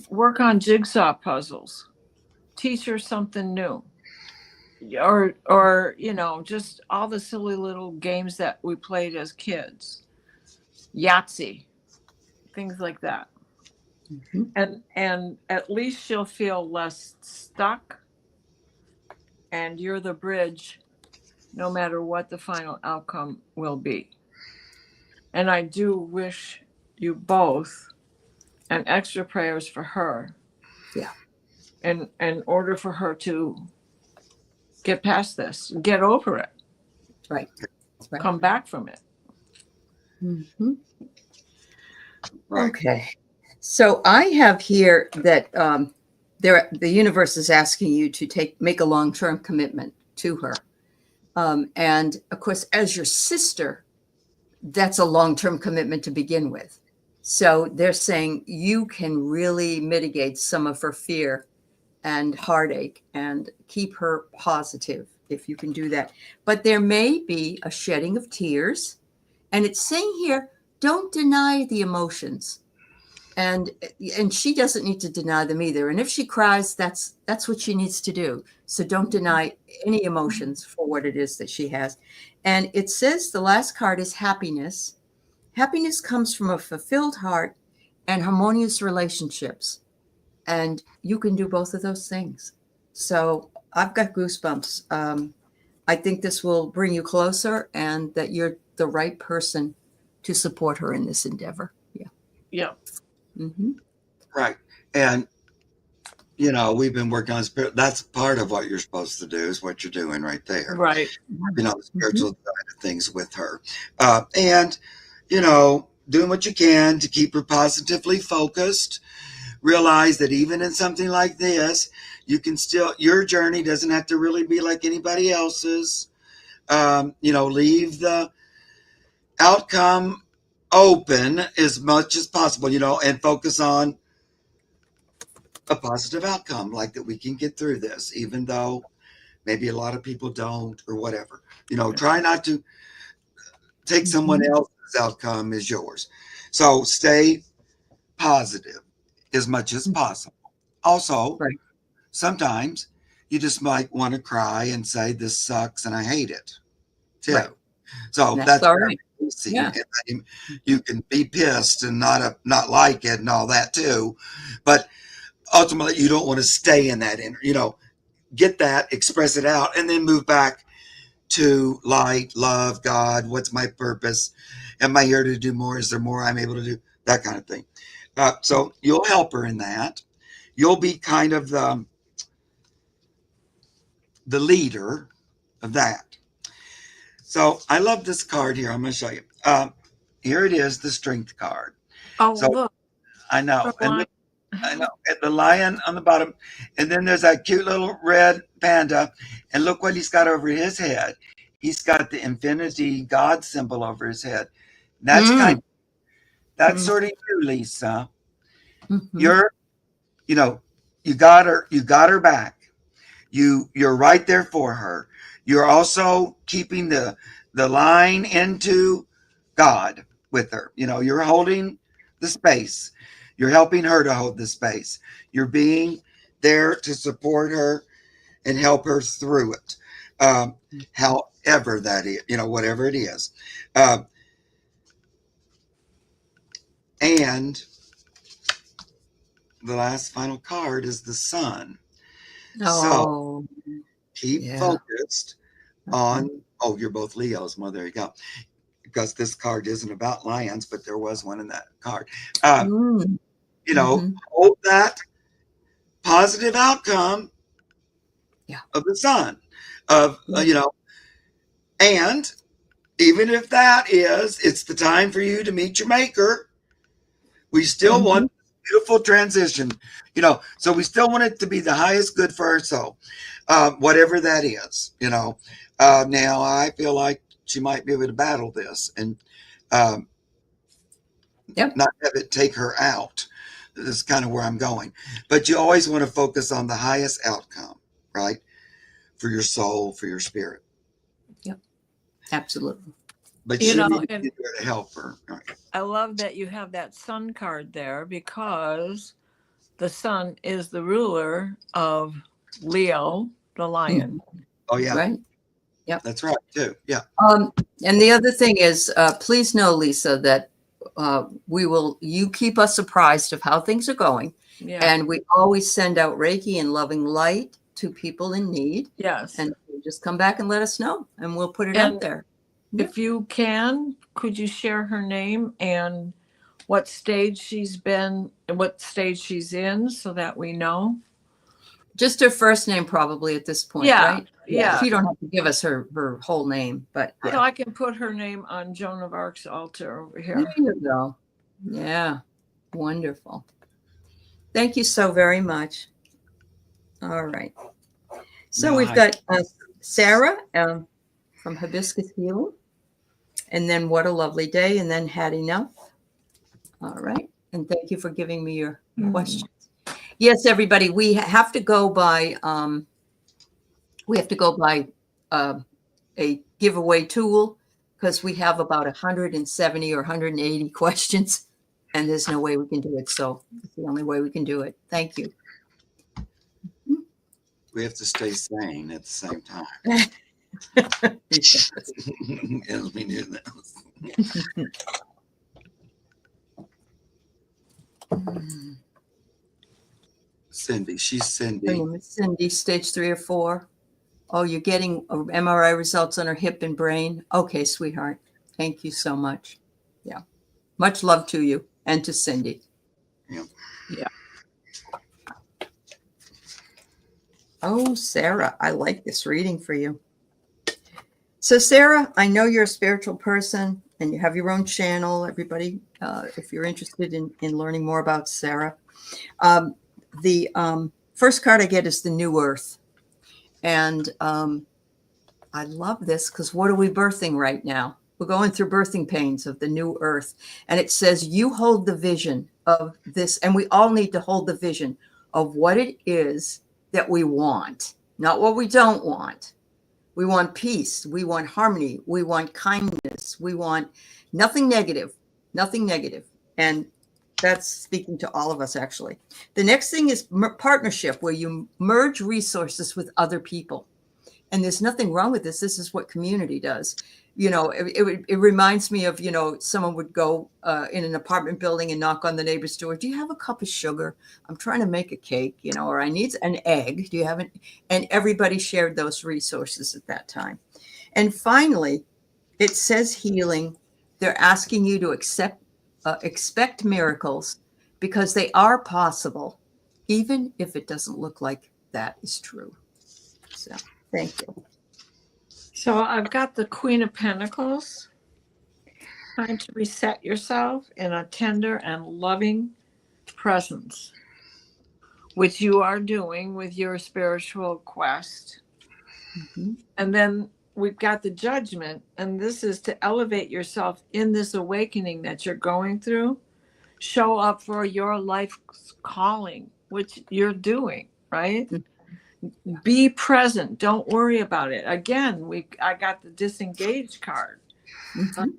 work on jigsaw puzzles, teach her something new. Or just all the silly little games that we played as kids, Yahtzee, things like that. And at least she'll feel less stuck, and you're the bridge no matter what the final outcome will be. And I do wish you both an extra prayers for her. Yeah. And in order for her to get past this, get over it. Right. Come back from it. Mm-hmm. Right. Okay. So I have here that the universe is asking you to make a long-term commitment to her. And of course, as your sister, that's a long-term commitment to begin with. So they're saying you can really mitigate some of her fear and heartache and keep her positive if you can do that. But there may be a shedding of tears. And it's saying here, don't deny the emotions. And she doesn't need to deny them either. And if she cries, that's what she needs to do. So don't deny any emotions for what it is that she has. And it says the last card is happiness. Happiness comes from a fulfilled heart and harmonious relationships. And you can do both of those things. So I've got goosebumps. I think this will bring you closer and that you're the right person to support her in this endeavor. Yeah. Yeah. Mm-hmm. Right. And, we've been working on spirit. That's part of what you're supposed to do is what you're doing right there. Right. The spiritual side of things with her. And, doing what you can to keep her positively focused. Realize that even in something like this, you can still, your journey doesn't have to really be like anybody else's. Leave the outcome open as much as possible, and focus on a positive outcome, like that we can get through this, even though maybe a lot of people don't or whatever. Try not to take someone else's outcome as yours. So stay positive as much as possible. Also, sometimes you just might want to cry and say, this sucks and I hate it too. Right. So that's all right. Yeah. You can be pissed and not like it and all that too. But ultimately, you don't want to stay in that, get that, express it out, and then move back to light, love, God. What's my purpose? Am I here to do more? Is there more I'm able to do? That kind of thing. So you'll help her in that. You'll be kind of the leader of that. So I love this card here. I'm going to show you. Here it is, the strength card. Oh, so, look. I know. And I know. At the lion on the bottom. And then there's that cute little red panda. And look what he's got over his head. He's got the infinity God symbol over his head. That's that's sort of you, Lisa. You're, you got her back. You're right there for her. You're also keeping the line into God with her. You're holding the space. You're helping her to hold the space. You're being there to support her and help her through it. However that is, whatever it is. And the last final card is the sun. So Oh, keep yeah. focused on, you're both Leos. Well, there you go. Because this card isn't about lions, but there was one in that card. Hold that positive outcome of the sun, and even if it's the time for you to meet your maker, we still want beautiful transition, so we still want it to be the highest good for our soul, whatever that is, now I feel like she might be able to battle this and not have it take her out. This is kind of where I'm going, but you always want to focus on the highest outcome, right? For your soul, for your spirit. Yep. Absolutely. But you need to be there to help her. Right? I love that you have that sun card there, because the sun is the ruler of Leo, the lion. Oh, yeah. Right. Yep. That's right, too. Yeah. And the other thing is, please know, Lisa, that you keep us apprised of how things are going. Yeah. And we always send out Reiki and loving light to people in need. Yes. And just come back and let us know, and we'll put it out there. If you can, could you share her name and what stage she's been and what stage she's in, so that we know? Just her first name probably at this point, right? Yeah. You don't have to give us her whole name, but So I can put her name on Joan of Arc's altar over here. There you go. Yeah. Wonderful. Thank you so very much. All right. So we've got Sarah from Hibiscus Healing. And then What a Lovely Day. And then Had Enough. All right. And thank you for giving me your questions. Yes, everybody, we have to go by a giveaway tool, because we have about 170 or 180 questions, and there's no way we can do it. So it's the only way we can do it. Thank you. We have to stay sane at the same time. As we do this. Cindy, she's Cindy. Her name is Cindy, stage 3 or 4. Oh, you're getting MRI results on her hip and brain. Okay, sweetheart. Thank you so much. Yeah. Much love to you and to Cindy. Yeah. Yeah. Oh, Sarah, I like this reading for you. So, Sarah, I know you're a spiritual person and you have your own channel. Everybody, if you're interested in learning more about Sarah, the first card I get is the New Earth. And I love this, because what are we birthing right now? We're going through birthing pains of the New Earth. And it says you hold the vision of this, and we all need to hold the vision of what it is that we want, not what we don't want. We want peace. We want harmony. We want kindness. We want nothing negative, nothing negative. And that's speaking to all of us, actually. The next thing is partnership, where you merge resources with other people. And there's nothing wrong with this. This is what community does. It reminds me of, someone would go in an apartment building and knock on the neighbor's door. Do you have a cup of sugar? I'm trying to make a cake, or I need an egg. Do you have it? And everybody shared those resources at that time. And finally, it says healing. They're asking you to expect miracles, because they are possible, even if it doesn't look like that is true. So thank you. So I've got the Queen of Pentacles. Time to reset yourself in a tender and loving presence, which you are doing with your spiritual quest. Mm-hmm. And then we've got the Judgment, and this is to elevate yourself in this awakening that you're going through. Show up for your life's calling, which you're doing, right? Mm-hmm. Be present. Don't worry about it. Again, I got the disengaged card. Mm-hmm.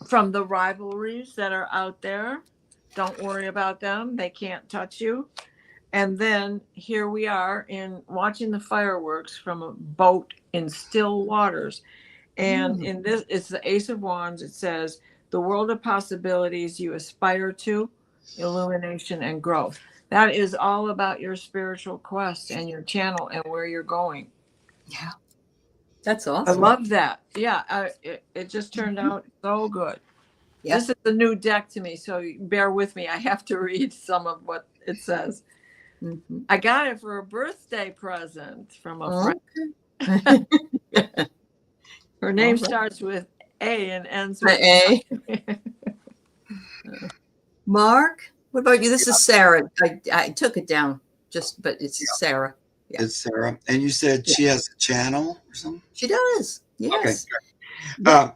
From the rivalries that are out there. Don't worry about them. They can't touch you. And then here we are in watching the fireworks from a boat in still waters. And in this, it's the Ace of Wands. It says, the world of possibilities you aspire to, illumination and growth. That is all about your spiritual quest and your channel and where you're going. Yeah. That's I awesome. love that. Yeah, it just turned out so good. Yeah. This is a new deck to me, so bear with me. I have to read some of what it says. Mhm. I got it for a birthday present from a friend. Okay. Her name All right. starts with A and ends with A. Mark, what about you? This is Sarah. I took it down Yeah. but it's Sarah. Yeah. It's Sarah. And you said she has a channel or something? She does. Yes. Okay.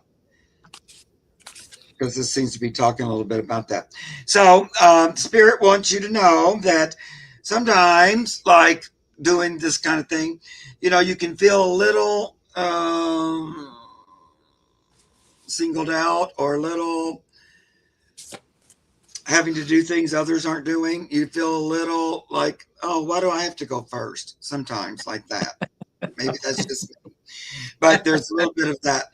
Because this seems to be talking a little bit about that. So, Spirit wants you to know that sometimes, like doing this kind of thing, you can feel a little singled out or a little having to do things others aren't doing. You feel a little like, oh, why do I have to go first? Sometimes like that. Maybe that's just me. But there's a little bit of that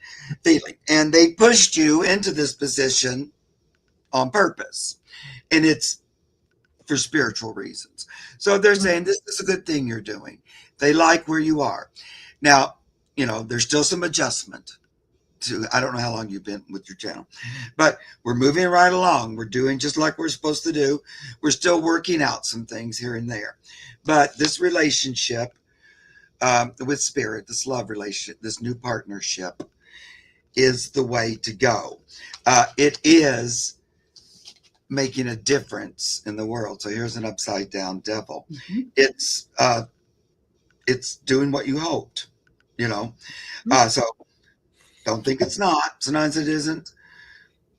feeling. And they pushed you into this position on purpose. And it's for spiritual reasons. So they're saying this is a good thing you're doing. They like where you are. Now, there's still some adjustment to, I don't know how long you've been with your channel, but we're moving right along. We're doing just like we're supposed to do. We're still working out some things here and there. But this relationship with Spirit, this love relationship, this new partnership is the way to go. It is making a difference in the world. So here's an upside down devil. Mm-hmm. It's doing what you hoped, so don't think it's not. Sometimes it isn't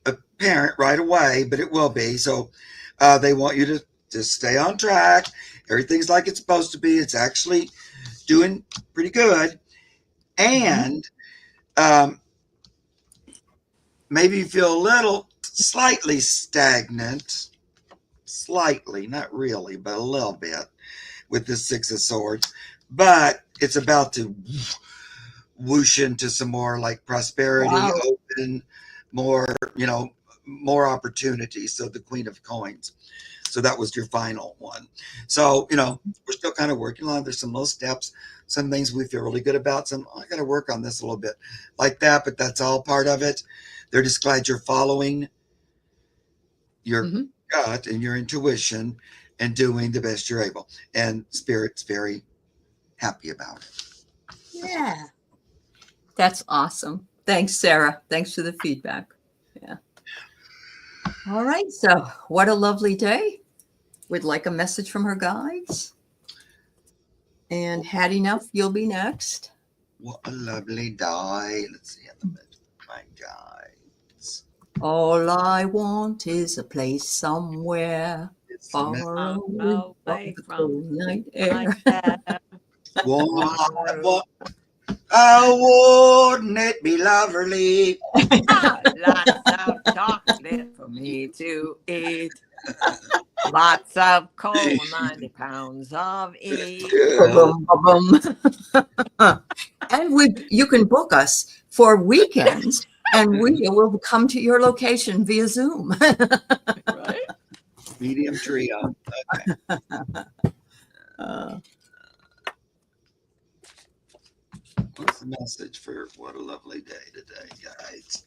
apparent right away, but it will be. So they want you to just stay on track. Everything's like it's supposed to be. It's actually doing pretty good. And maybe you feel a little slightly stagnant, slightly, not really, but a little bit with the Six of Swords. But it's about to whoosh into some more like prosperity, open, more, more opportunities. So the Queen of Coins. So that was your final one. So, we're still kind of working on it. There's some little steps, some things we feel really good about. Some, I got to work on this a little bit like that, but that's all part of it. They're just glad you're following your gut and your intuition and doing the best you're able. And Spirit's very happy about it. Yeah. That's awesome. Thanks, Sarah. Thanks for the feedback. Yeah. All right. So what a lovely day. Would like a message from her guides. And had enough, you'll be next. What a lovely day. Let's see. My guides. All I want is a place somewhere far away from the cold night air. Wouldn't it be lovely? Lots of chocolate for me to eat. Lots of coal, 90 pounds of eat. And you can book us for weekends, and we will come to your location via Zoom. Right? Medium trio. Okay. What's the message for what a lovely day today, guys?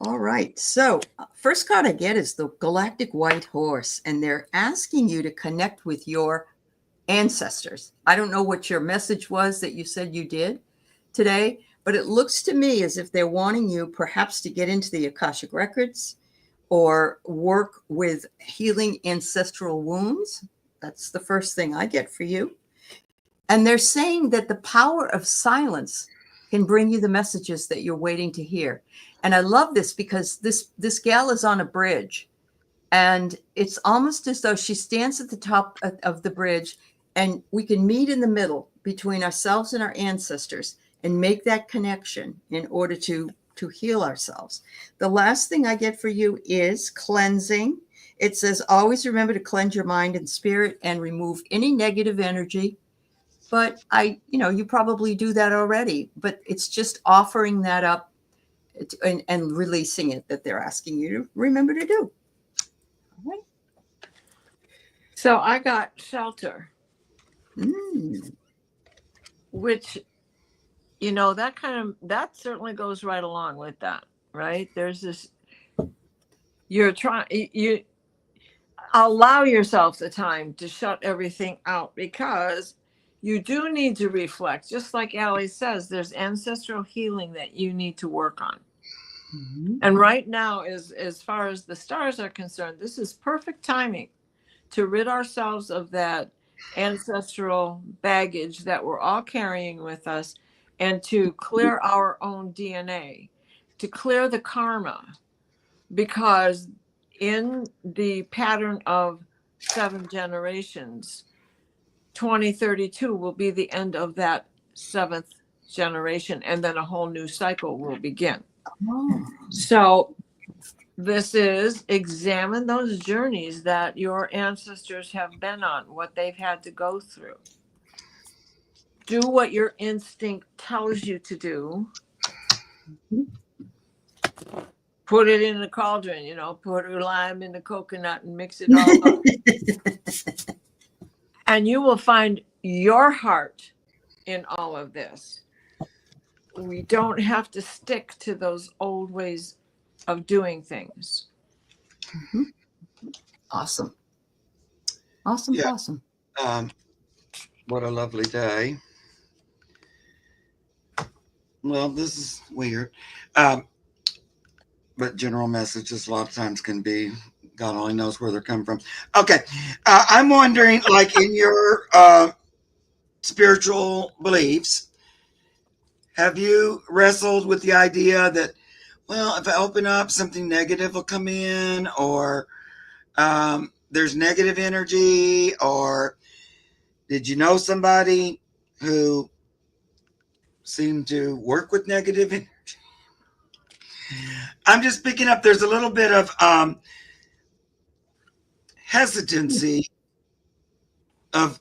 All right. So first card I get is the Galactic White Horse, and they're asking you to connect with your ancestors. I don't know what your message was that you said you did today, but it looks to me as if they're wanting you perhaps to get into the Akashic Records or work with healing ancestral wounds. That's the first thing I get for you. And they're saying that the power of silence can bring you the messages that you're waiting to hear. And I love this because this gal is on a bridge, and it's almost as though she stands at the top of the bridge, and we can meet in the middle between ourselves and our ancestors and make that connection in order to heal ourselves. The last thing I get for you is cleansing. It says, always remember to cleanse your mind and spirit and remove any negative energy. But you probably do that already, but it's just offering that up and releasing it that they're asking you to remember to do. All right. So I got shelter, Mm. which, that certainly goes right along with that, right? There's this, you allow yourself the time to shut everything out, because you do need to reflect. Just like Allie says, there's ancestral healing that you need to work on. Mm-hmm. And right now, as far as the stars are concerned, this is perfect timing to rid ourselves of that ancestral baggage that we're all carrying with us, and to clear our own DNA, to clear the karma, because in the pattern of 7 generations, 2032 will be the end of that 7th generation, and then a whole new cycle will begin. Oh. So this is examine those journeys that your ancestors have been on, what they've had to go through. Do what your instinct tells you to do. Put it in the cauldron, put a lime in the coconut and mix it all up. And you will find your heart in all of this. We don't have to stick to those old ways of doing things. Mm-hmm. Awesome. Awesome. Yeah. Awesome. What a lovely day. Well, this is weird. But general messages a lot of times can be, God only knows where they're coming from. Okay. I'm wondering, like, in your spiritual beliefs, have you wrestled with the idea that, well, if I open up, something negative will come in, or there's negative energy, or did you know somebody who seemed to work with negative energy? I'm just picking up, there's a little bit of hesitancy of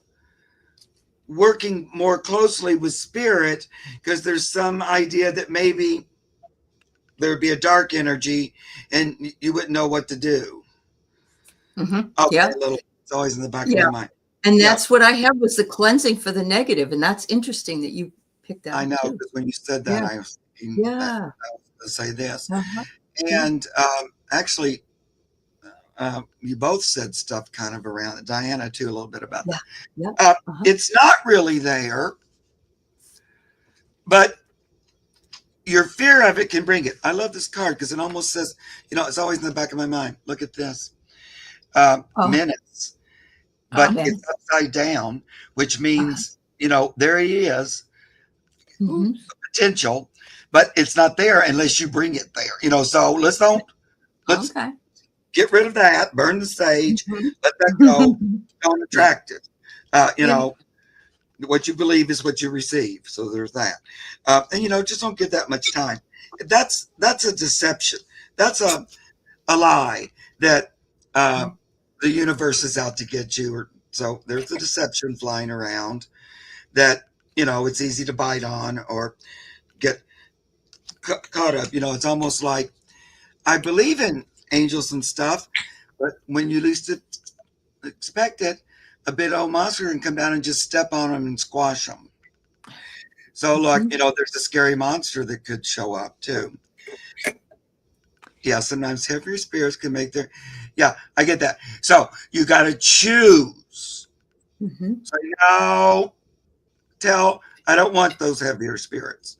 working more closely with spirit, because there's some idea that maybe there would be a dark energy and you wouldn't know what to do. Mm-hmm. Okay, Yeah. it's always in the back Yeah. of my mind. And that's what I have, was the cleansing for the negative. And that's interesting that you picked that I up know, too. because when you said that, Yeah. I was thinking that Yeah. I was going to say this. Uh-huh. And actually, you both said stuff kind of around it. Diana, too, a little bit about that. Yeah. Uh-huh. It's not really there, but your fear of it can bring it. I love this card because it almost says, it's always in the back of my mind. Look at this. Menace. But Okay. it's upside down, which means, there he is, Mm-hmm. potential, but it's not there unless you bring it there. So let's Okay. get rid of that, burn the sage, Mm-hmm. let that go, don't attract it. Yeah. What you believe is what you receive. So there's that. And just don't give that much time. That's a deception. That's a lie that the universe is out to get you. So there's the deception flying around that, it's easy to bite on or get caught up. It's almost like, I believe in angels and stuff, but when you least expect it, a big old monster can come down and just step on them and squash them. So, like, there's a scary monster that could show up too. Yeah, sometimes heavier spirits can make their. Yeah, I get that. So you got to choose. Mm-hmm. So I don't want those heavier spirits.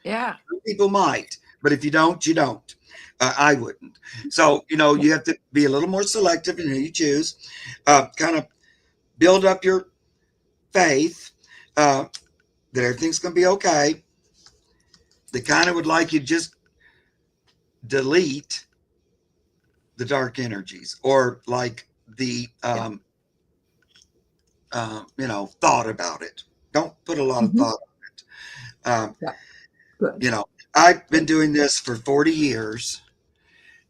Yeah. Some people might, but if you don't, you don't. I wouldn't. So, you have to be a little more selective in who you choose. Kind of build up your faith that everything's going to be okay. They kind of would like you to just delete the dark energies, or like the thought about it. Don't put a lot of Mhm. thought on it. Yeah. Good. You know, I've been doing this for 40 years,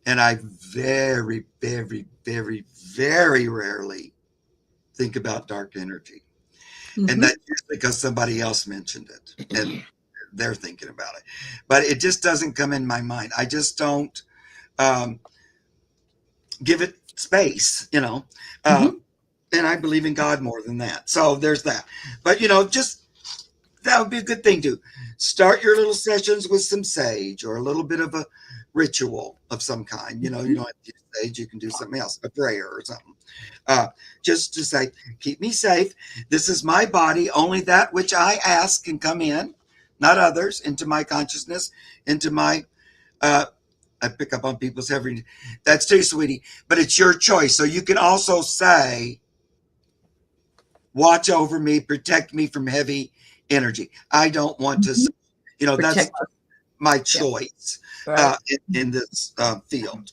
and I very, very, very, very rarely think about dark energy. And Mhm. that's just because somebody else mentioned it and they're thinking about it. But it just doesn't come in my mind. I just don't um, give it space, you know. Mhm. And I believe in God more than that. So there's that. But, just that would be a good thing to start your little sessions with some sage or a little bit of a ritual of some kind. You don't have to use sage, you can do something else, a prayer or something. Just to say, keep me safe. This is my body. Only that which I ask can come in, not others, into my consciousness, into my I pick up on people's heavy. That's too, sweetie. But it's your choice. So you can also say, watch over me, protect me from heavy energy. I don't want to, Mhm. that's Protect. my Yeah. choice Right. in this field.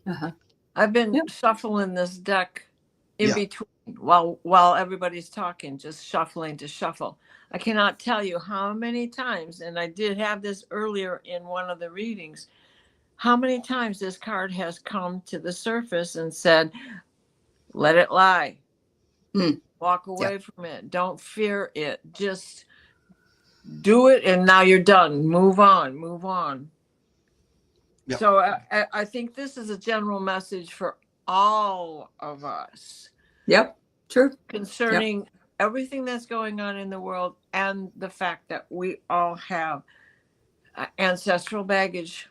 Uh-huh. I've been Yep. shuffling this deck in Yeah. between while everybody's talking, just shuffling to shuffle. I cannot tell you how many times, and I did have this earlier in one of the readings, how many times this card has come to the surface and said, let it lie. Mm. Walk away from it. Don't fear it. Just do it, and now you're done. Move on. Move on. Yep. So I think this is a general message for all of us Yep. True. concerning everything that's going on in the world and the fact that we all have ancestral baggage.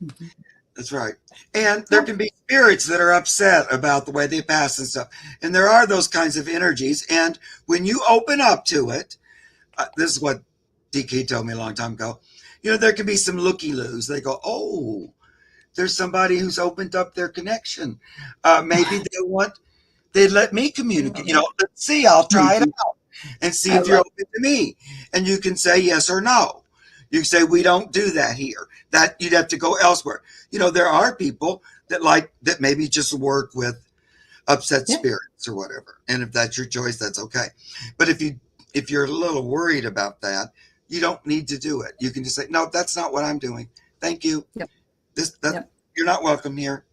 Mhm. That's right. And there can be spirits that are upset about the way they pass and stuff. And there are those kinds of energies. And when you open up to it, this is what DK told me a long time ago. There can be some looky-loos. They go, oh, there's somebody who's opened up their connection. Maybe they'd let me communicate. Let's see, I'll try it out and see I if you're love. open to me. And you can say yes or no. You say, we don't do that here. That you'd have to go elsewhere. There are people that maybe just work with upset Yeah. spirits or whatever. And if that's your choice, that's okay. But if you're a little worried about that, you don't need to do it. You can just say, no, that's not what I'm doing. Thank you. Yep. Yep. You're not welcome here.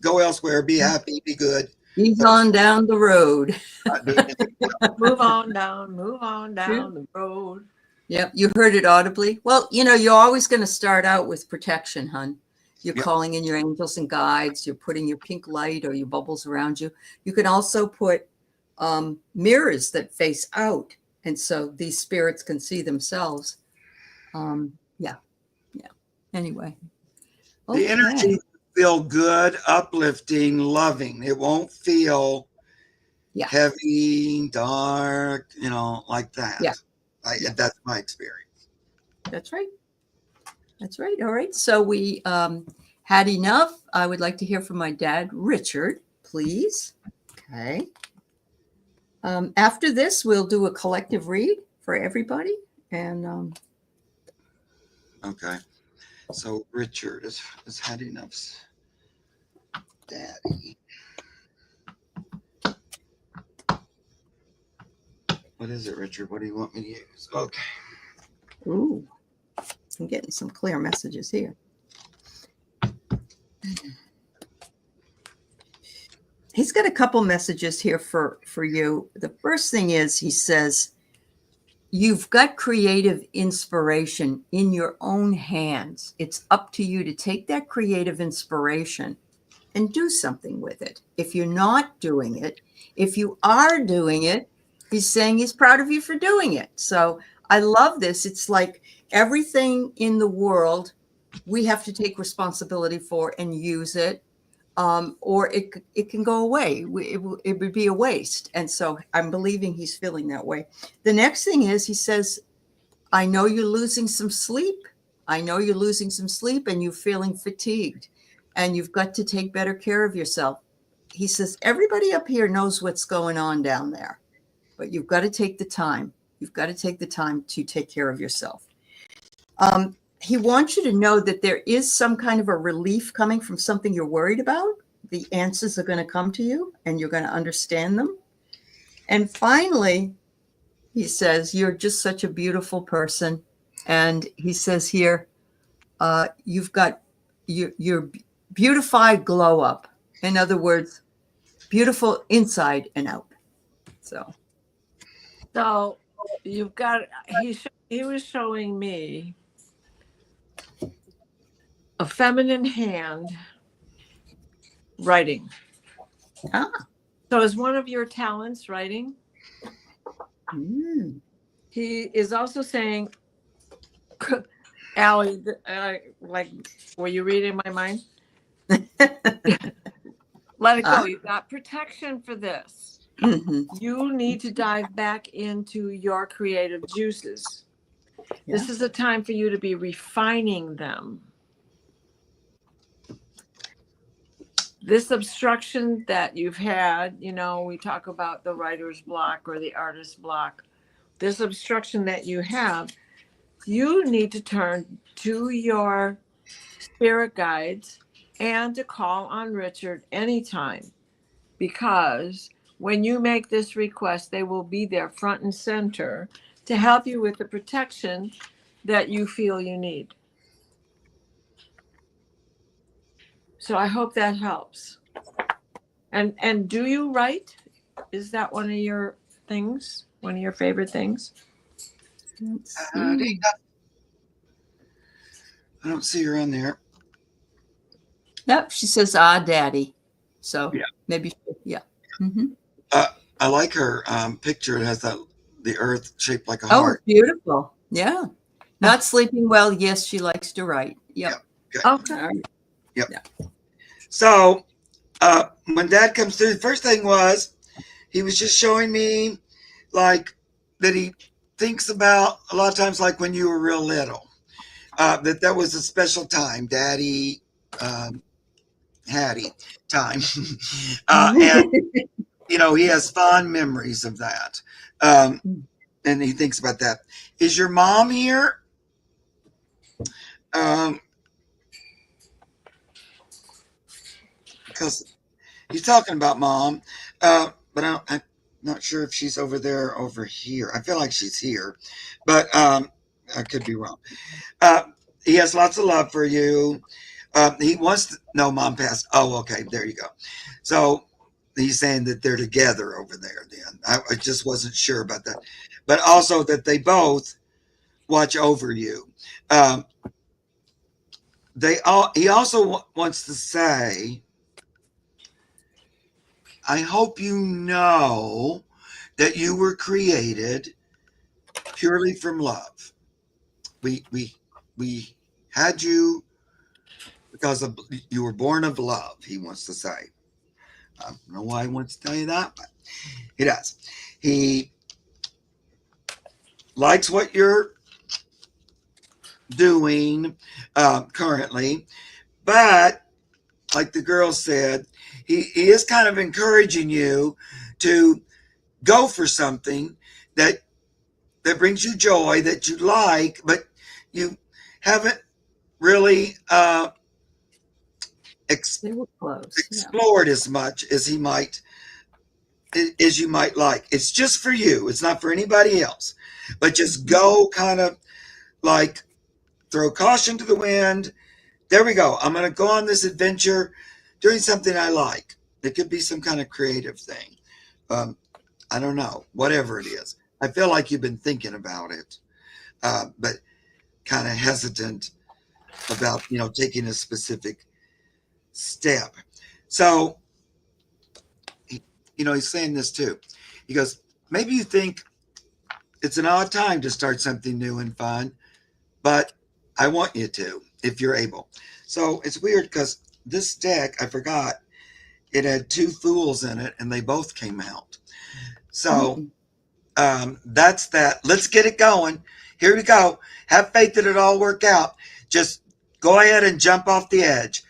Go elsewhere. Be happy. Be good. He's on down the road. Move on down the road. Yep. You heard it audibly. Well, you're always going to start out with protection, hun. You're Yep. calling in your angels and guides. You're putting your pink light or your bubbles around you. You can also put mirrors that face out. And so these spirits can see themselves. Yeah. Anyway. The energy will feel good, uplifting, loving. It won't feel heavy, dark, like that. Yeah. That's my experience. That's right. That's right. All right. So we had enough. I would like to hear from my dad, Richard, please. Okay. After this, we'll do a collective read for everybody. And okay. So Richard is had enough's daddy. What is it, Richard? What do you want me to use? Okay. ooh, I'm getting some clear messages here. He's got a couple messages here for you. The first thing is, he says, you've got creative inspiration in your own hands. It's up to you to take that creative inspiration and do something with it. If you're not doing it, if you are doing it, he's saying he's proud of you for doing it. So I love this. It's like everything in the world we have to take responsibility for and use it, or it can go away. It would be a waste. And so I'm believing he's feeling that way. The next thing is, he says, I know you're losing some sleep. I know you're losing some sleep and you're feeling fatigued, and you've got to take better care of yourself. He says, everybody up here knows what's going on down there, but you've got to take the time. You've got to take the time to take care of yourself. He wants you to know that there is some kind of a relief coming from something you're worried about. The answers are going to come to you and you're going to understand them. And finally, He says, "You're just such a beautiful person." And he says here, you've got your beautified glow up. In other words, beautiful inside and out. So you've got, he was showing me a feminine hand writing. Ah. So is one of your talents writing? Mm. He is also saying, Allie, like, were you reading my mind? Let it go. You've got protection for this. Mhm. You need to dive back into your creative juices. Yeah. This is a time for you to be refining them. This obstruction that you've had, you know, we talk about the writer's block or the artist's block. This obstruction that you have, you need to turn to your spirit guides and to call on Richard anytime, because when you make this request, they will be there front and center to help you with the protection that you feel you need. So I hope that helps. And do you write? Is that one of your things? One of your favorite things? Let's I see. don't see her on there. Yep, she says, "Ah, daddy." So Yeah. maybe, yeah. Mm-hmm. I like her picture. It has the earth shaped like a Oh, heart. beautiful. Yeah. Not sleeping well. Yes, she likes to write. Yep. Good. Okay. All right. Yep. Yeah. So when Dad comes through, the first thing was he was just showing me like that he thinks about a lot of times, like when you were real little, that was a special time, Daddy, Hattie time, and you know he has fond memories of that, and he thinks about that. Is your mom here? Because he's talking about mom, but I'm not sure if she's over there, or over here. I feel like she's here, but I could be wrong. Uh, he has lots of love for you. He wants to know mom passed. Oh, okay, there you go. So he's saying that they're together over there. Then I just wasn't sure about that, but also that they both watch over you. Um, he also wants to say, I hope you know that you were created purely from love. We had you because of you were born of love. He wants to say. I don't know why he wants to tell you that, but he does. He likes what you're doing currently, but like the girl said, he is kind of encouraging you to go for something that brings you joy, that you like, but you haven't really They were close. explored as much as you might like. It's just for you. It's not for anybody else. But just go kind of like throw caution to the wind. There we go. I'm going to go on this adventure doing something I like. It could be some kind of creative thing. I don't know. Whatever it is. I feel like you've been thinking about it, but kind of hesitant about, taking a specific step. So, he's saying this too. He goes, maybe you think it's an odd time to start something new and fun, but I want you to, if you're able. So it's weird because this deck, I forgot, it had two fools in it and they both came out. So that's that. Let's get it going. Here we go. Have faith that it all work out. Just go ahead and jump off the edge.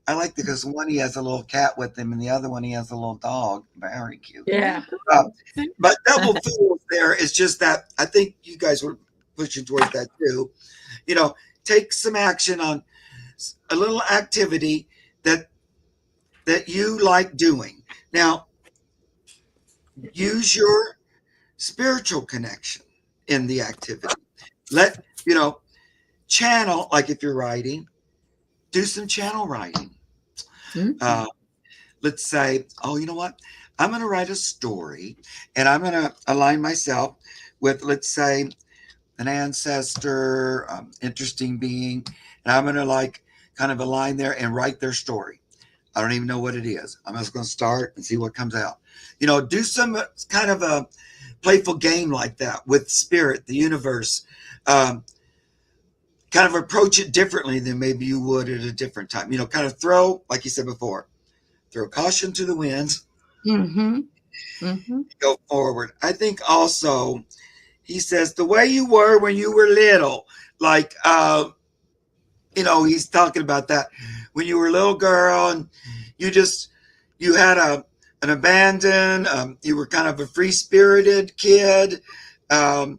I like that because one he has a little cat with him and the other one he has a little dog. Very cute. Yeah. But double fools there is just that. I think you guys were pushing towards that too. Take some action on a little activity that you like doing. Now, use your spiritual connection in the activity. Channel, like if you're writing, do some channel writing. Mhm. Let's say, oh, you know what? I'm going to write a story and I'm going to align myself with, let's say, an ancestor, interesting being. And I'm going to kind of align there and write their story. I don't even know what it is. I'm just going to start and see what comes out. Do some kind of a playful game like that with spirit, the universe. Kind of approach it differently than maybe you would at a different time. Kind of throw, like you said before, throw caution to the winds, Mm-hmm. Mm-hmm. go forward. I think also he says the way you were when you were little, like he's talking about that when you were a little girl and you had an abandon, you were kind of a free spirited kid. I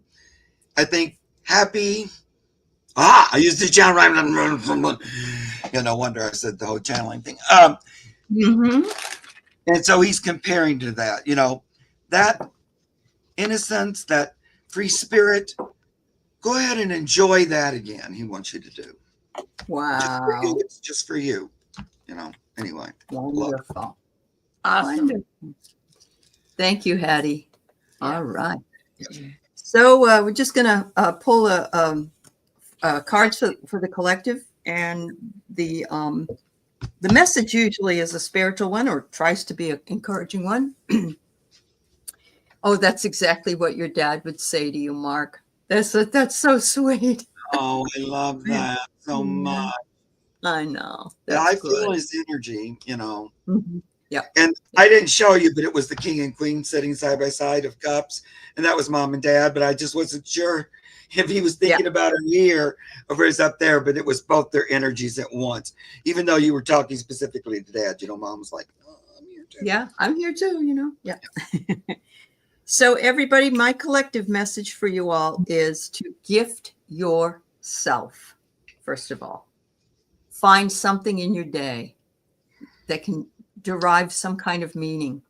think happy. I used the channel right. No wonder I said the whole channeling thing. Mm-hmm. And so he's comparing to that, that innocence, that free spirit. Go ahead and enjoy that again. He wants you to do. Wow. It's just for you, Anyway. Wonderful. Awesome. Wonderful. Thank you, Hattie. Yeah. All right. So we're just going to pull a cards for the collective, and the message usually is a spiritual one or tries to be an encouraging one. Oh, that's exactly what your dad would say to you, Mark. That's so sweet. Oh, I love that so much. I know. I feel his energy, Mm-hmm. Yeah. And I didn't show you, but it was the king and queen sitting side by side of cups, and that was mom and dad. But I just wasn't sure if he was thinking about her here or if it was up there. But it was both their energies at once. Even though you were talking specifically to dad, mom was like, "Oh, I'm here too." Yeah, I'm here too. Yeah. So everybody, my collective message for you all is to gift yourself. First of all, find something in your day that can derive some kind of meaning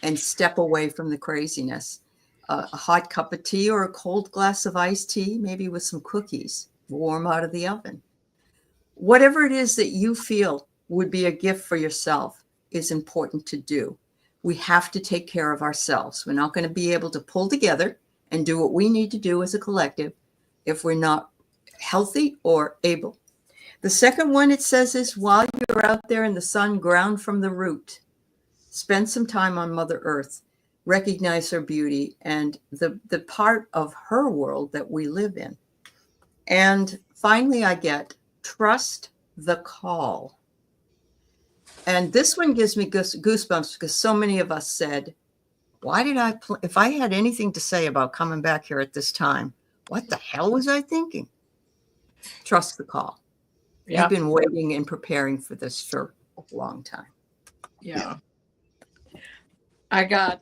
and step away from the craziness. A hot cup of tea or a cold glass of iced tea, maybe with some cookies, warm out of the oven. Whatever it is that you feel would be a gift for yourself is important to do. We have to take care of ourselves. We're not going to be able to pull together and do what we need to do as a collective if we're not healthy or able. The second one it says is, while you're out there in the sun, ground from the root. Spend some time on Mother Earth. Recognize her beauty and the part of her world that we live in. And finally, I get trust the call. And this one gives me goosebumps because so many of us said, why did if I had anything to say about coming back here at this time, what the hell was I thinking? Trust the call. Yeah. You've been waiting and preparing for this for a long time. Yeah. I got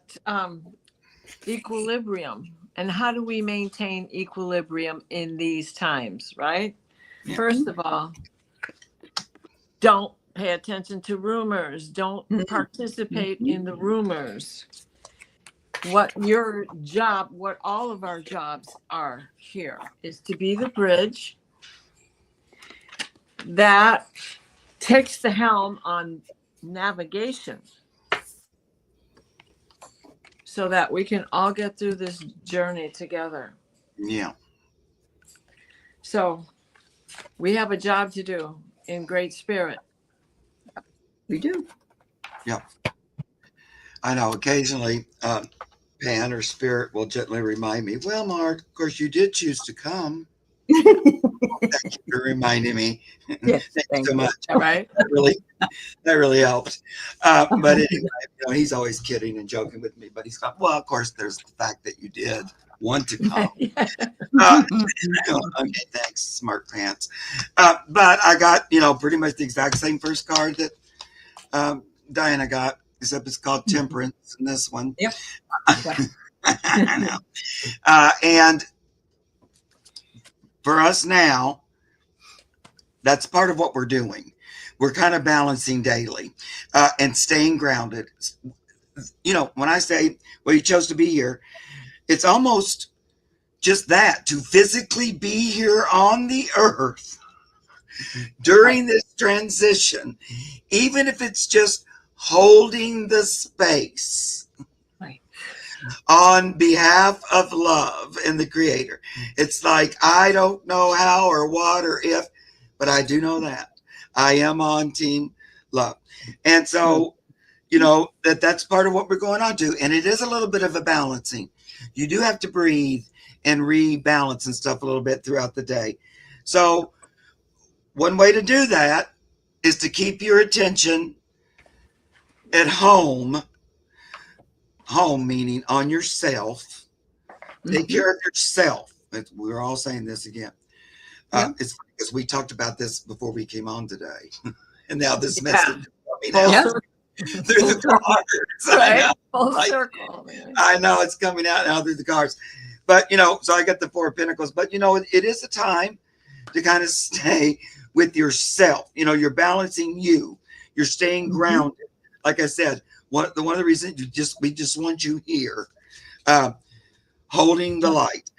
equilibrium. And how do we maintain equilibrium in these times, right? Yeah. First of all, don't pay attention to rumors. Don't participate in the rumors. What your job, what all of our jobs are here is to be the bridge that takes the helm on navigation so that we can all get through this journey together. Yeah. So we have a job to do in great spirit. We do. Yeah. I know occasionally Pan or Spirit will gently remind me, well, Mark, of course you did choose to come. Thank you for reminding me. Yes, Thank you so much. All right. That really helps. But anyway, he's always kidding and joking with me. But he's got, well, of course, there's the fact that you did want to come. Okay, thanks, smart pants. But I got, pretty much the exact same first card that Diana got, except it's called Temperance in this one. Yep. I know. And for us now, that's part of what we're doing. We're kind of balancing daily and staying grounded. When I say, well, you chose to be here, it's almost just that, to physically be here on the earth during this transition, even if it's just holding the space on behalf of love and the Creator. It's like, I don't know how or what or if, but I do know that I am on team love. And so, you know, that's part of what we're going on to. And it is a little bit of a balancing. You do have to breathe and rebalance and stuff a little bit throughout the day. So one way to do that is to keep your attention at home meaning on yourself. Take care of yourself. We're all saying this again. It's because we talked about this before we came on today. And now this message is coming out through the cards. Right. Full circle. I know it's coming out now through the cards. But, you know, so I got the Four of Pentacles. But, you know, it is a time to kind of stay with yourself. You know, you're balancing you. You're staying grounded. Like I said, one of the reasons we just want you here, holding the light.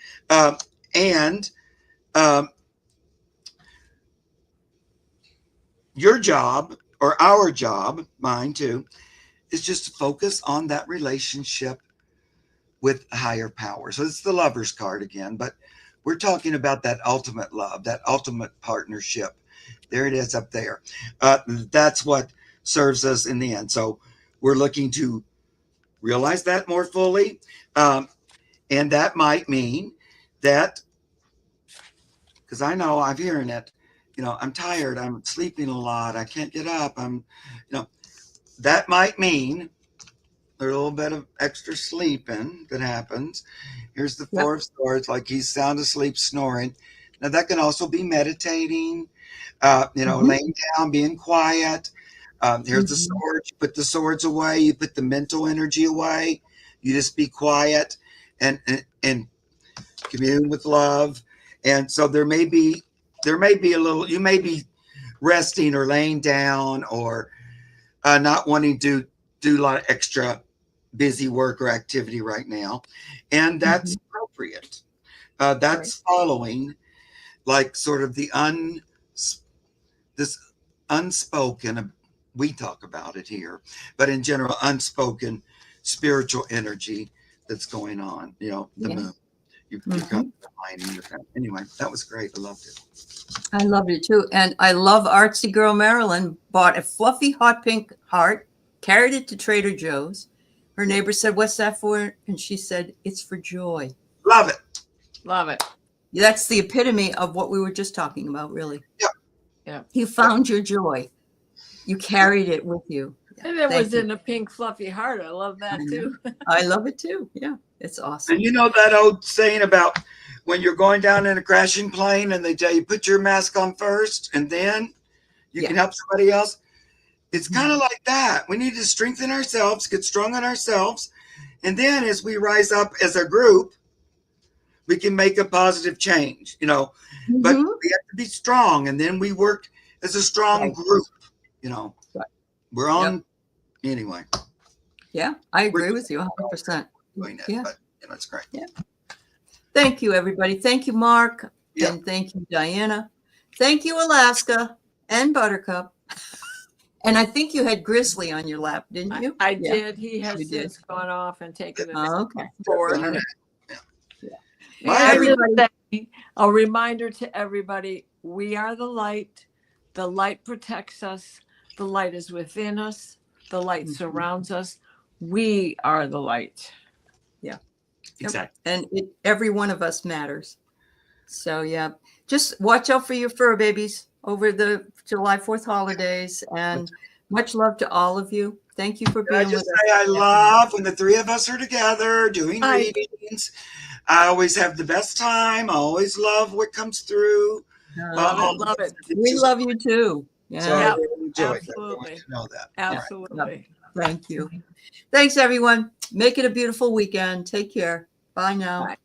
And your job, or our job, mine too, is just to focus on that relationship with higher power. So it's the Lover's card again, but we're talking about that ultimate love, that ultimate partnership. There it is up there. That's what serves us in the end. So we're looking to realize that more fully. And that might mean that, because I know I'm hearing it, you know, I'm tired, I'm sleeping a lot, I can't get up, that might mean there's a little bit of extra sleeping that happens. Here's the Four of Swords, like he's sound asleep, snoring. Now that can also be meditating, laying down, being quiet. Here's the swords. You put the swords away. You put the mental energy away. You just be quiet and commune with love. And so there may be a little. You may be resting or laying down or not wanting to do a lot of extra busy work or activity right now, and that's appropriate. That's following, like, sort of this unspoken. We talk about it here, but in general, unspoken spiritual energy that's going on. You know, the moon. You've got the line in your family. Anyway, that was great. I loved it. I loved it too. And I love Artsy Girl Marilyn bought a fluffy hot pink heart, carried it to Trader Joe's. Her neighbor said, "What's that for?" And she said, "It's for joy." Love it. Love it. That's the epitome of what we were just talking about, really. Yeah. You found your joy. You carried it with you. And it was in a pink fluffy heart. I love that too. I love it too. Yeah, it's awesome. And you know that old saying about when you're going down in a crashing plane and they tell you put your mask on first and then you can help somebody else? It's kind of like that. We need to strengthen ourselves, get strong on ourselves. And then as we rise up as a group, we can make a positive change, you know. But we have to be strong, and then we work as a strong group, you know. We're on anyway. Yeah, I agree with you 100%. Doing it, but you know, it's great. Yeah. Thank you, everybody. Thank you, Mark. And thank you, Diana. Thank you, Alaska and Buttercup. And I think you had Grizzly on your lap, didn't you? I did. He has since gone off and taken it forward. A reminder to everybody, we are the light. The light protects us. The light is within us. The light surrounds us. We are the light. Yeah. Exactly. And every one of us matters. So, yeah, just watch out for your fur babies over the July 4th holidays. And much love to all of you. Thank you for being with us. I love when the three of us are together doing readings. I always have the best time. I always love what comes through. Love it. We love you too. Yeah. So I really enjoy absolutely. that. Know that. Absolutely. Thank you. Thanks, everyone. Make it a beautiful weekend. Take care. Bye now. Bye.